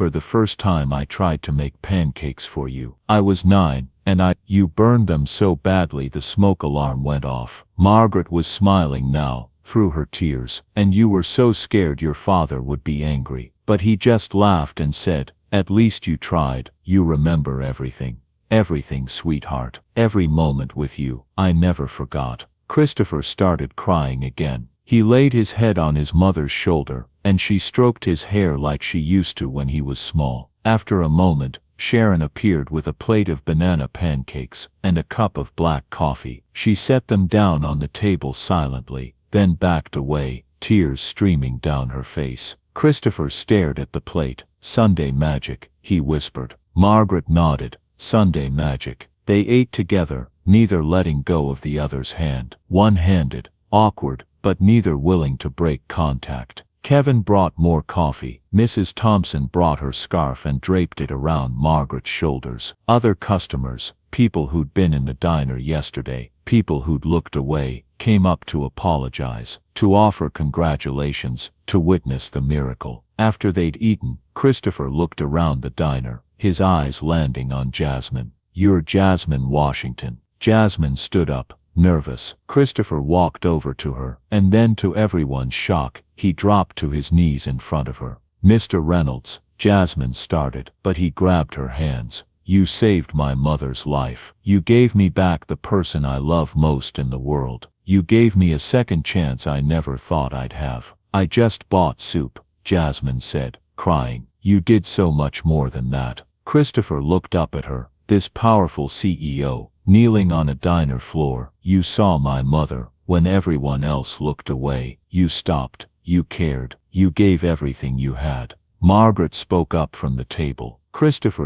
the first time I tried to make pancakes for you? I was 9, and you burned them so badly the smoke alarm went off." Margaret was smiling now, through her tears. "And you were so scared your father would be angry. But he just laughed and said, 'At least you tried. You remember everything. Everything, sweetheart. Every moment with you. I never forgot.'" Christopher started crying again. He laid his head on his mother's shoulder, and she stroked his hair like she used to when he was small. After a moment, Sharon appeared with a plate of banana pancakes and a cup of black coffee. She set them down on the table silently, then backed away, tears streaming down her face. Christopher stared at the plate. "Sunday magic," he whispered. Margaret nodded. "Sunday magic." They ate together, neither letting go of the other's hand. One-handed, awkward, but neither willing to break contact. Kevin brought more coffee. Mrs. Thompson brought her scarf and draped it around Margaret's shoulders. Other customers, people who'd been in the diner yesterday, people who'd looked away, came up to apologize, to offer congratulations, to witness the miracle. After they'd eaten, Christopher looked around the diner, his eyes landing on Jasmine. "You're Jasmine Washington." Jasmine stood up, nervous. Christopher walked over to her, and then to everyone's shock, he dropped to his knees in front of her. "Mr. Reynolds," Jasmine started, but he grabbed her hands. "You saved my mother's life. You gave me back the person I love most in the world. You gave me a second chance I never thought I'd have." "I just bought soup," Jasmine said, crying. "You did so much more than that." Christopher looked up at her, this powerful CEO, kneeling on a diner floor. "You saw my mother. When everyone else looked away, you stopped. You cared. You gave everything you had." Margaret spoke up from the table.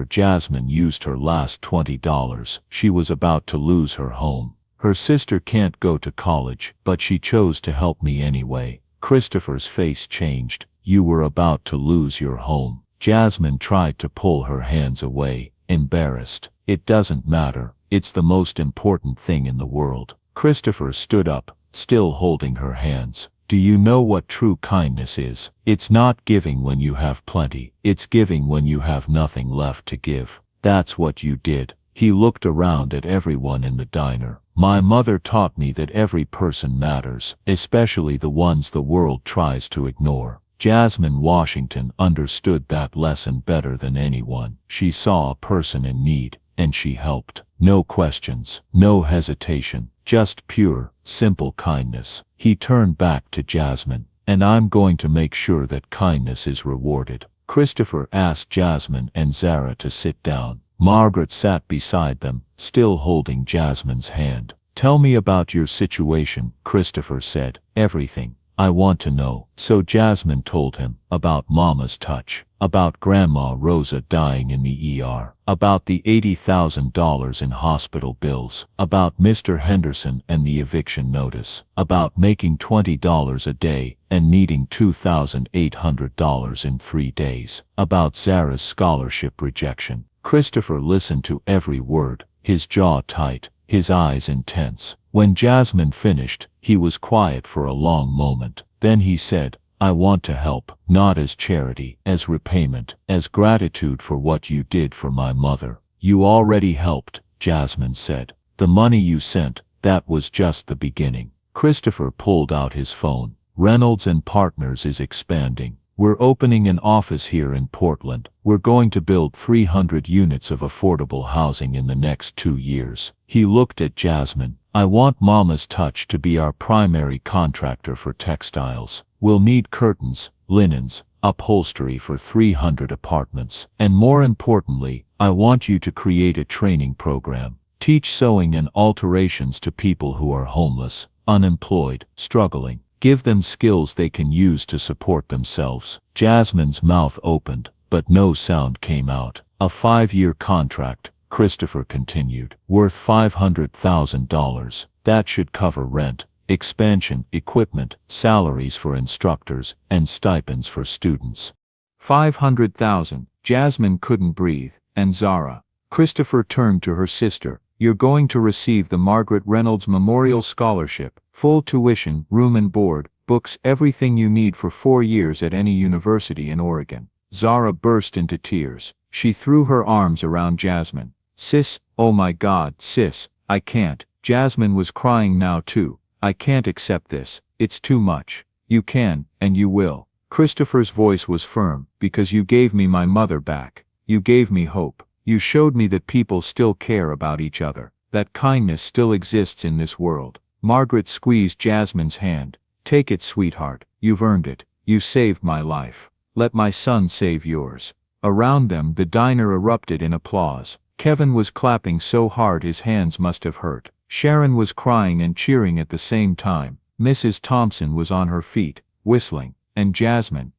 Jasmine used her last $20. She was about to lose her home. Her sister can't go to college, but she chose to help me anyway. Christopher's face changed. "You were about to lose your home." Jasmine tried to pull her hands away, embarrassed. "It doesn't matter. It's the most important thing in the world." Christopher stood up, still holding her hands. Do you know what true kindness is? It's not giving when you have plenty. It's giving when you have nothing left to give. That's what you did. He looked around at everyone in the diner. My mother taught me that every person matters, especially the ones the world tries to ignore. Jasmine Washington understood that lesson better than anyone. She saw a person in need, and she helped. No questions, no hesitation, just pure, simple kindness. He turned back to Jasmine. And I'm going to make sure that kindness is rewarded. Christopher asked Jasmine and Zara to sit down. Margaret sat beside them, still holding Jasmine's hand. Tell me about your situation, Christopher said. Everything. I want to know. So Jasmine told him about Mama's touch, about Grandma Rosa dying in the ER, about the $80,000 in hospital bills, about Mr. Henderson and the eviction notice, about making $20 a day and needing $2,800 in 3 days, about Zara's scholarship rejection. Christopher listened to every word, his jaw tight, his eyes intense. When Jasmine finished, he was quiet for a long moment. Then he said, I want to help, not as charity, as repayment, as gratitude for what you did for my mother. You already helped, Jasmine said. The money you sent, that was just the beginning. Christopher pulled out his phone. Reynolds and Partners is expanding. We're opening an office here in Portland. We're going to build 300 units of affordable housing in the next 2 years. He looked at Jasmine. I want Mama's Touch to be our primary contractor for textiles. We'll need curtains, linens, upholstery for 300 apartments. And more importantly, I want you to create a training program. Teach sewing and alterations to people who are homeless, unemployed, struggling. Give them skills they can use to support themselves. Jasmine's mouth opened, but no sound came out. A 5-year contract, Christopher continued, worth $500,000. That should cover rent, expansion, equipment, salaries for instructors, and stipends for students. 500,000. Jasmine couldn't breathe. And Zara. Christopher turned to her sister. You're going to receive the Margaret Reynolds Memorial Scholarship, full tuition, room and board, books, everything you need for 4 years at any university in Oregon. Zara burst into tears. She threw her arms around Jasmine. Sis, oh my God, sis, I can't. Jasmine was crying now too. I can't accept this. It's too much. You can, and you will. Christopher's voice was firm. Because you gave me my mother back. You gave me hope. You showed me that people still care about each other, that kindness still exists in this world. Margaret squeezed Jasmine's hand. Take it, sweetheart. You've earned it. You saved my life. Let my son save yours. Around them, the diner erupted in applause. Kevin was clapping so hard his hands must have hurt. Sharon was crying and cheering at the same time. Mrs. Thompson was on her feet, whistling. And Jasmine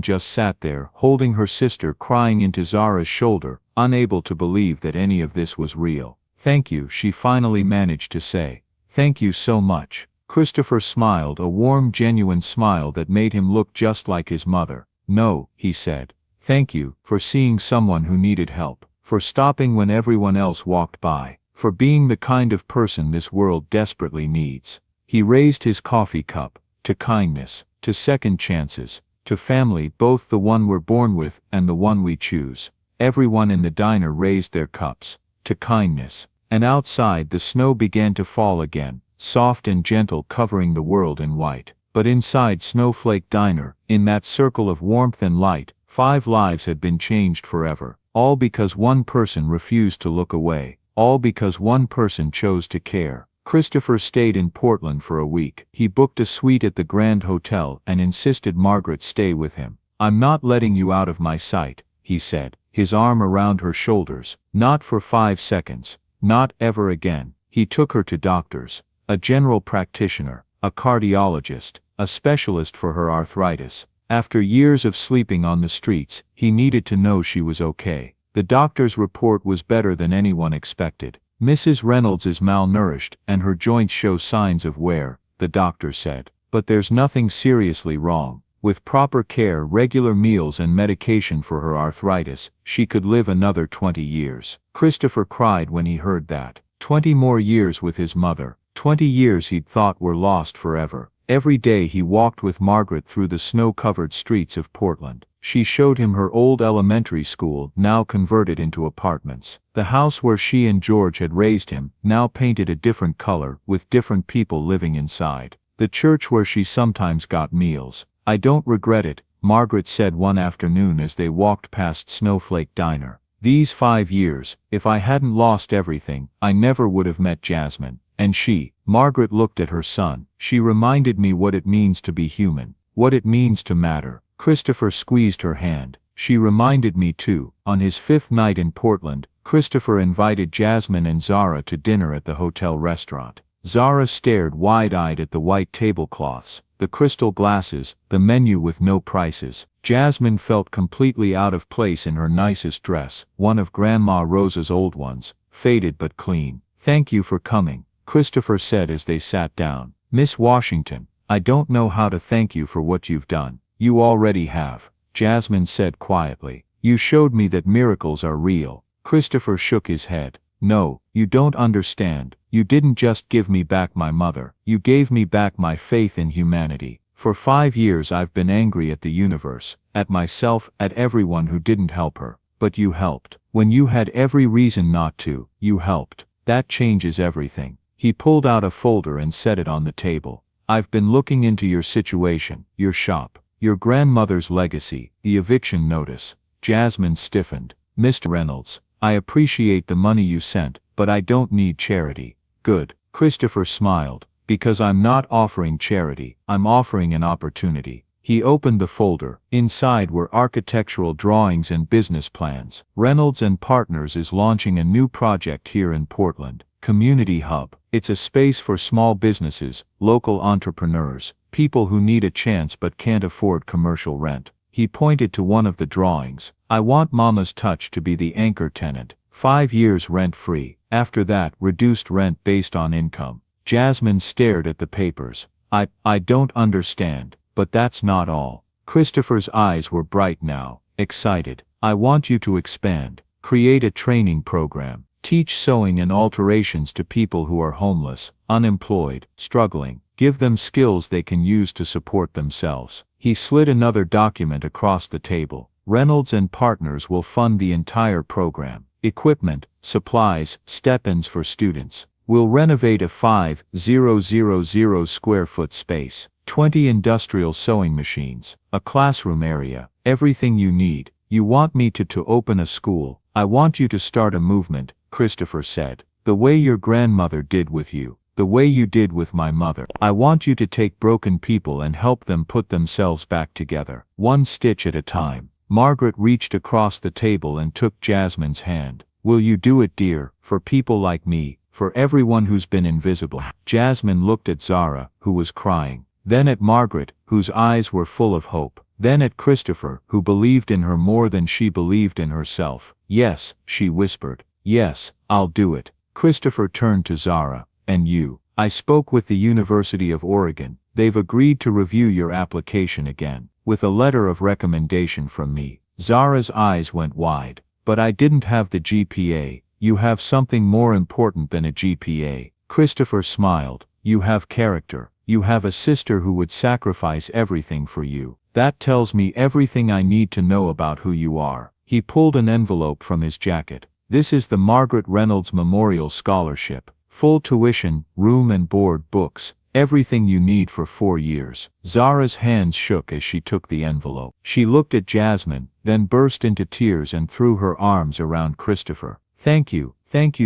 just sat there, holding her sister, crying into Zara's shoulder, unable to believe that any of this was real. Thank you, she finally managed to say. Thank you so much. Christopher smiled, a warm, genuine smile that made him look just like his mother. No, he said. Thank you, for seeing someone who needed help, for stopping when everyone else walked by, for being the kind of person this world desperately needs. He raised his coffee cup, to kindness, to second chances, to family, both the one we're born with and the one we choose. Everyone in the diner raised their cups, to kindness. And outside the snow began to fall again, soft and gentle, covering the world in white. But inside Snowflake Diner, in that circle of warmth and light, 5 lives had been changed forever. All because one person refused to look away. All because one person chose to care. Christopher stayed in Portland for a week. He booked a suite at the Grand Hotel and insisted Margaret stay with him. I'm not letting you out of my sight, he said, his arm around her shoulders. Not for 5 seconds. Not ever again. He took her to doctors. A general practitioner, a cardiologist, a specialist for her arthritis. After years of sleeping on the streets, he needed to know she was okay. The doctor's report was better than anyone expected. Mrs. Reynolds is malnourished and her joints show signs of wear, the doctor said. But there's nothing seriously wrong. With proper care, regular meals and medication for her arthritis, she could live another 20 years. Christopher cried when he heard that. 20 more years with his mother. 20 years he'd thought were lost forever. Every day he walked with Margaret through the snow-covered streets of Portland. She showed him her old elementary school, now converted into apartments. The house where she and George had raised him, now painted a different color, with different people living inside. The church where she sometimes got meals. "I don't regret it," Margaret said one afternoon as they walked past Snowflake Diner. "These 5 years, if I hadn't lost everything, I never would have met Jasmine. And she," Margaret looked at her son, "she reminded me what it means to be human, what it means to matter." Christopher squeezed her hand. "She reminded me too." On his 5th night in Portland, Christopher invited Jasmine and Zara to dinner at the hotel restaurant. Zara stared wide-eyed at the white tablecloths, the crystal glasses, the menu with no prices. Jasmine felt completely out of place in her nicest dress, one of Grandma Rosa's old ones, faded but clean. "Thank you for coming," Christopher said as they sat down. "Miss Washington, I don't know how to thank you for what you've done." "You already have," Jasmine said quietly. "You showed me that miracles are real." Christopher shook his head. "No, you don't understand. You didn't just give me back my mother. You gave me back my faith in humanity. For 5 years I've been angry at the universe, at myself, at everyone who didn't help her. But you helped. When you had every reason not to, you helped. That changes everything." He pulled out a folder and set it on the table. "I've been looking into your situation, your shop, your grandmother's legacy, the eviction notice." Jasmine stiffened. "Mr. Reynolds, I appreciate the money you sent, but I don't need charity." "Good." Christopher smiled. "Because I'm not offering charity, I'm offering an opportunity." He opened the folder. Inside were architectural drawings and business plans. "Reynolds and Partners is launching a new project here in Portland, Community Hub. It's a space for small businesses, local entrepreneurs, people who need a chance but can't afford commercial rent." He pointed to one of the drawings. "I want Mama's Touch to be the anchor tenant. 5 years rent-free. After that, reduced rent based on income." Jasmine stared at the papers. I don't understand, but that's not all." Christopher's eyes were bright now, excited. "I want you to expand. Create a training program. Teach sewing and alterations to people who are homeless, unemployed, struggling. Give them skills they can use to support themselves." He slid another document across the table. "Reynolds and Partners will fund the entire program. Equipment, supplies, stipends for students. We'll renovate a 5,000 square foot space, 20 industrial sewing machines, a classroom area, everything you need. You want me to open a school. I want you to start a movement," Christopher said. "The way your grandmother did with you. The way you did with my mother. I want you to take broken people and help them put themselves back together, one stitch at a time." Margaret reached across the table and took Jasmine's hand. "Will you do it, dear, for people like me, for everyone who's been invisible?" Jasmine looked at Zara, who was crying, then at Margaret, whose eyes were full of hope, then at Christopher, who believed in her more than she believed in herself. "Yes," she whispered. "Yes, I'll do it." Christopher turned to Zara. "And you? I spoke with the University of Oregon. They've agreed to review your application again, with a letter of recommendation from me." Zara's eyes went wide. "But I didn't have the GPA." "You have something more important than a GPA." Christopher smiled. "You have character. You have a sister who would sacrifice everything for you. That tells me everything I need to know about who you are." He pulled an envelope from his jacket. "This is the Margaret Reynolds Memorial Scholarship. Full tuition, room and board, books, everything you need for 4 years." Zara's hands shook as she took the envelope. She looked at Jasmine, then burst into tears and threw her arms around Christopher. Thank you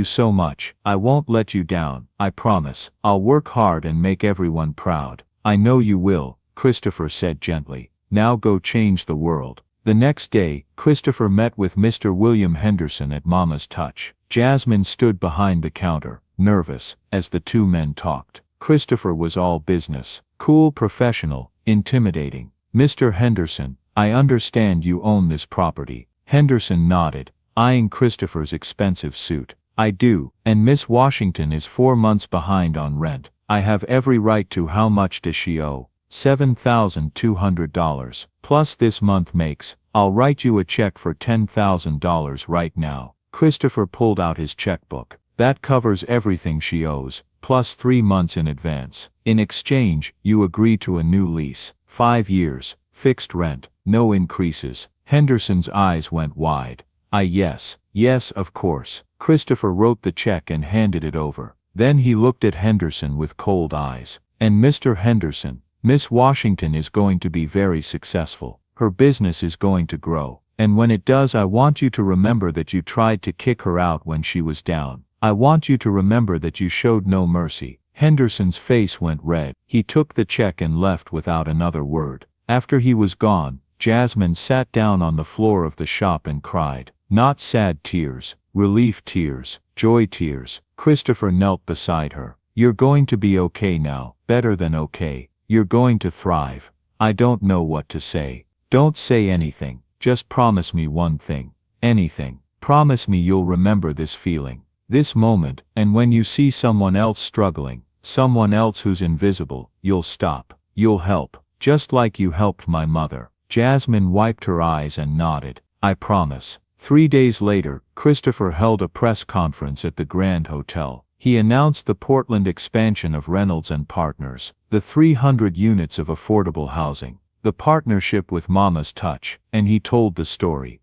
so much. I won't let you down, I promise. I'll work hard and make everyone proud." "I know you will," Christopher said gently. "Now go change the world." The next day, Christopher met with Mr. William Henderson at Mama's Touch. Jasmine stood behind the counter, nervous, as the two men talked. Christopher was all business, cool, professional, intimidating. "Mr. Henderson, I understand you own this property." Henderson nodded, eyeing Christopher's expensive suit. "I do, and Miss Washington is 4 months behind on rent. I have every right to." "How much does she owe?" $7,200. Plus this month makes. I'll write you a check for $10,000 right now." Christopher pulled out his checkbook. "That covers everything she owes, plus 3 months in advance. In exchange, you agree to a new lease. 5 years, fixed rent, no increases. Henderson's eyes went wide. Yes, of course. Christopher wrote the check and handed it over. Then he looked at Henderson with cold eyes. And Mr. Henderson, Miss Washington is going to be very successful. Her business is going to grow. And when it does, I want you to remember that you tried to kick her out when she was down. I want you to remember that you showed no mercy. Henderson's face went red. He took the check and left without another word. After he was gone, Jasmine sat down on the floor of the shop and cried. Not sad tears, relief tears, joy tears. Christopher knelt beside her. You're going to be okay now, better than okay. You're going to thrive. I don't know what to say. Don't say anything. Just promise me one thing. Anything. Promise me you'll remember this feeling, this moment, and when you see someone else struggling, someone else who's invisible, you'll stop. You'll help. Just like you helped my mother. Jasmine wiped her eyes and nodded. I promise. 3 days later, Christopher held a press conference at the Grand Hotel. He announced the Portland expansion of Reynolds and Partners, the 300 units of affordable housing, the partnership with Mama's Touch, and he told the story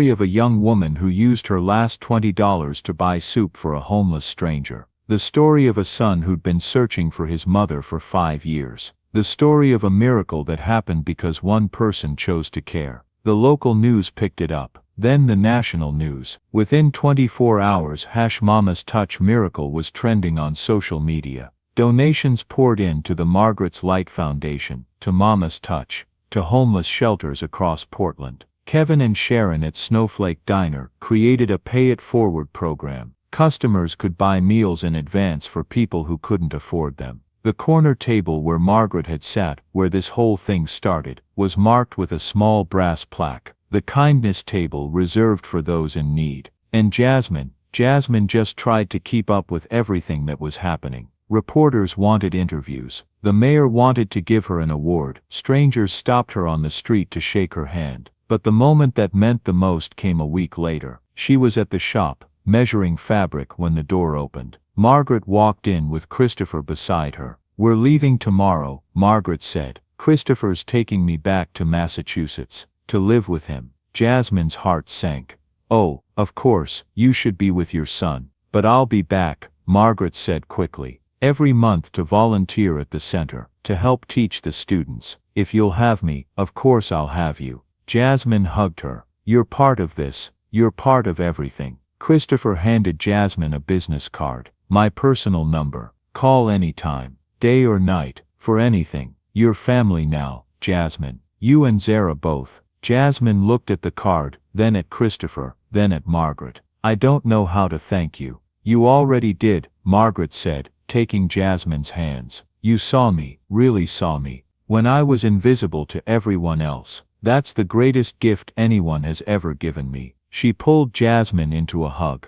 of a young woman who used her last $20 to buy soup for a homeless stranger, the story of a son who'd been searching for his mother for 5 years, the story of a miracle that happened because one person chose to care. The local news picked it up, then the national news. Within 24 hours, #Mama's Touch miracle was trending on social media. Donations poured in to the Margaret's Light Foundation, to Mama's Touch, to homeless shelters across Portland. Kevin and Sharon at Snowflake Diner created a pay-it-forward program. Customers could buy meals in advance for people who couldn't afford them. The corner table where Margaret had sat, where this whole thing started, was marked with a small brass plaque, the kindness table reserved for those in need. And Jasmine just tried to keep up with everything that was happening. Reporters wanted interviews. The mayor wanted to give her an award. Strangers stopped her on the street to shake her hand. But the moment that meant the most came a week later. She was at the shop, measuring fabric when the door opened. Margaret walked in with Christopher beside her. We're leaving tomorrow, Margaret said. Christopher's taking me back to Massachusetts, to live with him. Jasmine's heart sank. Oh, of course, you should be with your son. But I'll be back, Margaret said quickly. Every month to volunteer at the center, to help teach the students. If you'll have me, of course I'll have you. Jasmine hugged her. You're part of this. You're part of everything. Christopher handed Jasmine a business card. My personal number. Call anytime, day or night, for anything. You're family now, Jasmine. You and Zara both. Jasmine looked at the card, then at Christopher, then at Margaret. I don't know how to thank you. You already did, Margaret said, taking Jasmine's hands. You saw me, really saw me, when I was invisible to everyone else. That's the greatest gift anyone has ever given me. She pulled Jasmine into a hug.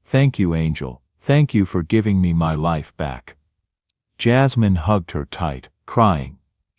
Thank you, Angel. Thank you for giving me my life back. Jasmine hugged her tight, crying.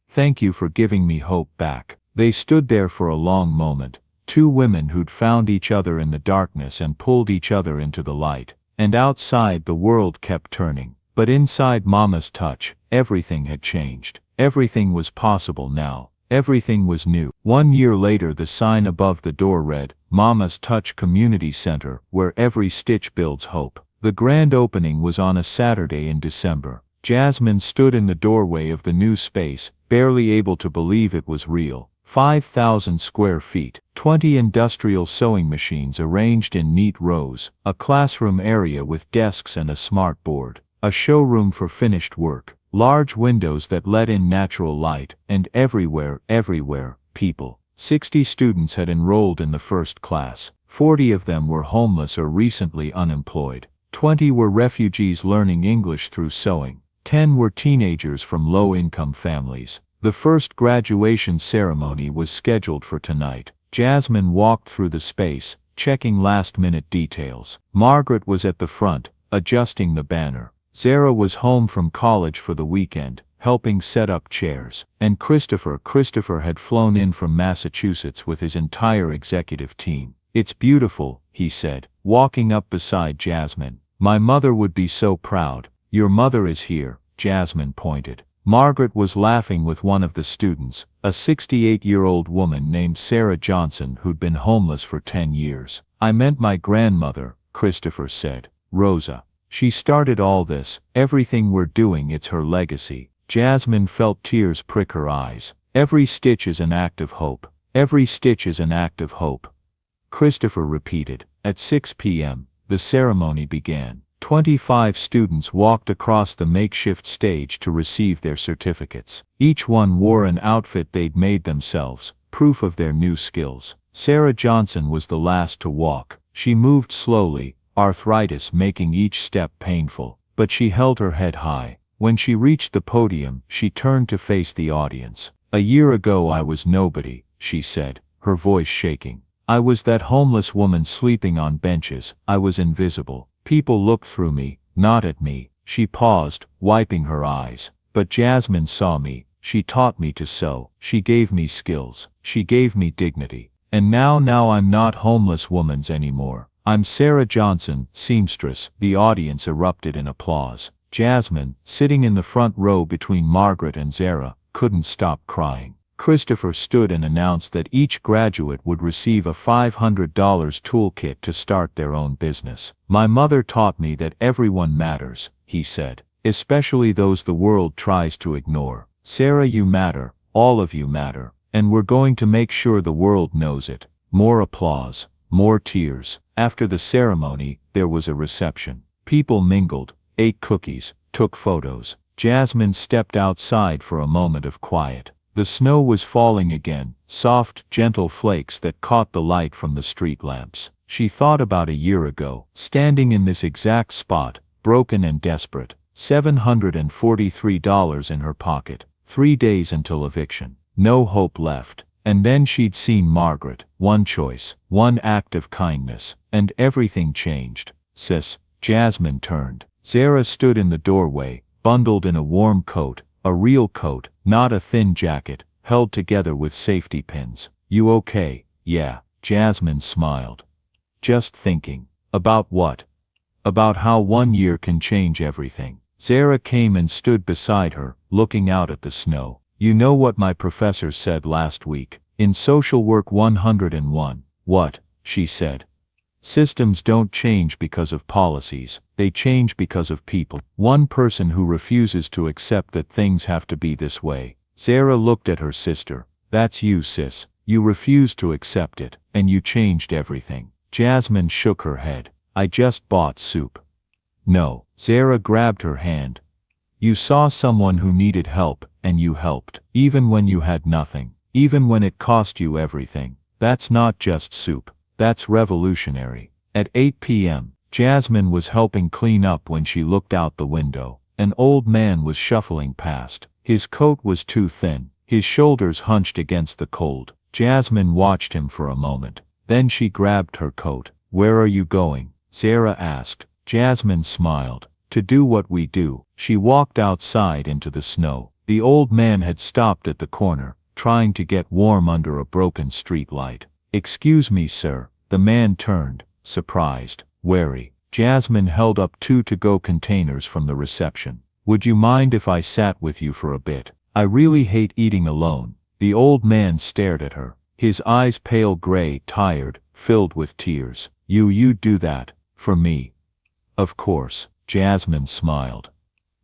Thank you for giving me hope back. They stood there for a long moment, two women who'd found each other in the darkness and pulled each other into the light. And outside the world kept turning. But inside Mama's Touch, everything had changed. Everything was possible now. Everything was new. 1 year later, the sign above the door read, Mama's Touch Community Center, where every stitch builds hope. The grand opening was on a Saturday in December. Jasmine stood in the doorway of the new space, barely able to believe it was real. 5,000 square feet, 20 industrial sewing machines arranged in neat rows, a classroom area with desks and a smart board, a showroom for finished work, large windows that let in natural light, and everywhere, people. 60 students had enrolled in the first class. 40 of them were homeless or recently unemployed. 20 were refugees learning English through sewing. 10 were teenagers from low-income families. The first graduation ceremony was scheduled for tonight. Jasmine walked through the space, checking last-minute details. Margaret was at the front, adjusting the banner. Zara was home from college for the weekend, helping set up chairs. And Christopher had flown in from Massachusetts with his entire executive team. It's beautiful, he said, walking up beside Jasmine. My mother would be so proud. Your mother is here, Jasmine pointed. Margaret was laughing with one of the students, a 68-year-old woman named Sarah Johnson who'd been homeless for 10 years. I meant my grandmother, Christopher said. Rosa. She started all this, everything we're doing, it's her legacy. Jasmine felt tears prick her eyes. Every stitch is an act of hope. Every stitch is an act of hope. Christopher repeated. At 6 p.m., the ceremony began. 25 students walked across the makeshift stage to receive their certificates. Each one wore an outfit they'd made themselves, proof of their new skills. Sarah Johnson was the last to walk. She moved slowly, arthritis making each step painful, but she held her head high. When she reached the podium, she turned to face the audience. A year ago I was nobody, she said, her voice shaking. I was that homeless woman sleeping on benches. I was invisible. People looked through me, not at me. She paused, wiping her eyes. But Jasmine saw me. She taught me to sew. She gave me skills. She gave me dignity. And now I'm not homeless woman's anymore. I'm Sarah Johnson, seamstress. The audience erupted in applause. Jasmine, sitting in the front row between Margaret and Zara, couldn't stop crying. Christopher stood and announced that each graduate would receive a $500 toolkit to start their own business. My mother taught me that everyone matters, he said, especially those the world tries to ignore. Sarah, you matter, all of you matter, and we're going to make sure the world knows it. More applause, more tears. After the ceremony, there was a reception. People mingled, ate cookies, took photos. Jasmine stepped outside for a moment of quiet. The snow was falling again, soft, gentle flakes that caught the light from the street lamps. She thought about a year ago, standing in this exact spot, broken and desperate, $743 in her pocket, 3 days until eviction. No hope left. And then she'd seen Margaret, one choice, one act of kindness, and everything changed. Sis, Jasmine turned. Zara stood in the doorway, bundled in a warm coat, a real coat, not a thin jacket, held together with safety pins. You okay? Yeah, Jasmine smiled. Just thinking. About what? About how 1 year can change everything. Zara came and stood beside her, looking out at the snow. You know what my professor said last week? In Social Work 101. What? She said. Systems don't change because of policies, they change because of people. One person who refuses to accept that things have to be this way. Zara looked at her sister. That's you, sis. You refused to accept it, and you changed everything. Jasmine shook her head. I just bought soup. No. Zara grabbed her hand. You saw someone who needed help, and you helped. Even when you had nothing. Even when it cost you everything. That's not just soup. That's revolutionary. At 8 p.m., Jasmine was helping clean up when she looked out the window. An old man was shuffling past. His coat was too thin, his shoulders hunched against the cold. Jasmine watched him for a moment. Then she grabbed her coat. Where are you going? Zara asked. Jasmine smiled. To do what we do. She walked outside into the snow. The old man had stopped at the corner, trying to get warm under a broken street light. Excuse me, sir. The man turned, surprised, wary. Jasmine held up 2 to-go containers from the reception. Would you mind if I sat with you for a bit? I really hate eating alone. The old man stared at her, his eyes pale gray, tired, filled with tears. You'd do that, for me? Of course, Jasmine smiled.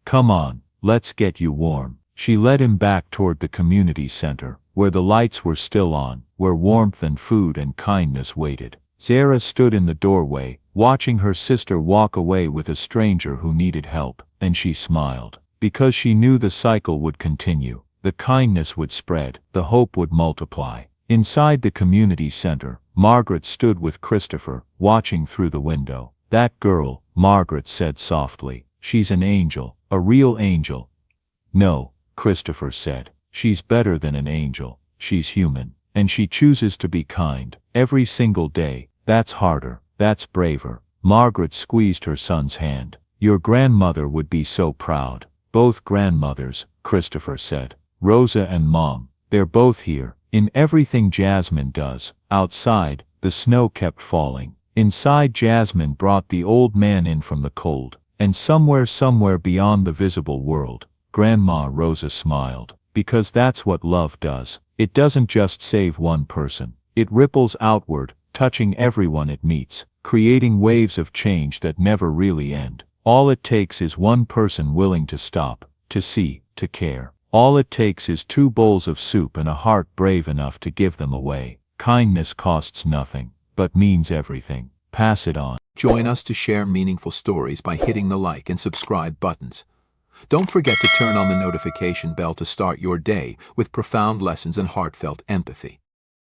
Come on, let's get you warm. She led him back toward the community center, where the lights were still on, where warmth and food and kindness waited. Zara stood in the doorway, watching her sister walk away with a stranger who needed help, and she smiled. Because she knew the cycle would continue, the kindness would spread, the hope would multiply. Inside the community center, Margaret stood with Christopher, watching through the window. That girl, Margaret said softly. She's an angel, a real angel. No, Christopher said. She's better than an angel. She's human. And she chooses to be kind, every single day. That's harder. That's braver. Margaret squeezed her son's hand. Your grandmother would be so proud. Both grandmothers, Christopher said. Rosa and Mom. They're both here. In everything Jasmine does. Outside, the snow kept falling. Inside, Jasmine brought the old man in from the cold. And somewhere beyond the visible world, Grandma Rosa smiled. Because that's what love does. It doesn't just save one person. It ripples outward, touching everyone it meets, creating waves of change that never really end. All it takes is one person willing to stop, to see, to care. All it takes is 2 bowls of soup and a heart brave enough to give them away. Kindness costs nothing, but means everything. Pass it on. Join us to share meaningful stories by hitting the like and subscribe buttons. Don't forget to turn on the notification bell to start your day with profound lessons and heartfelt empathy.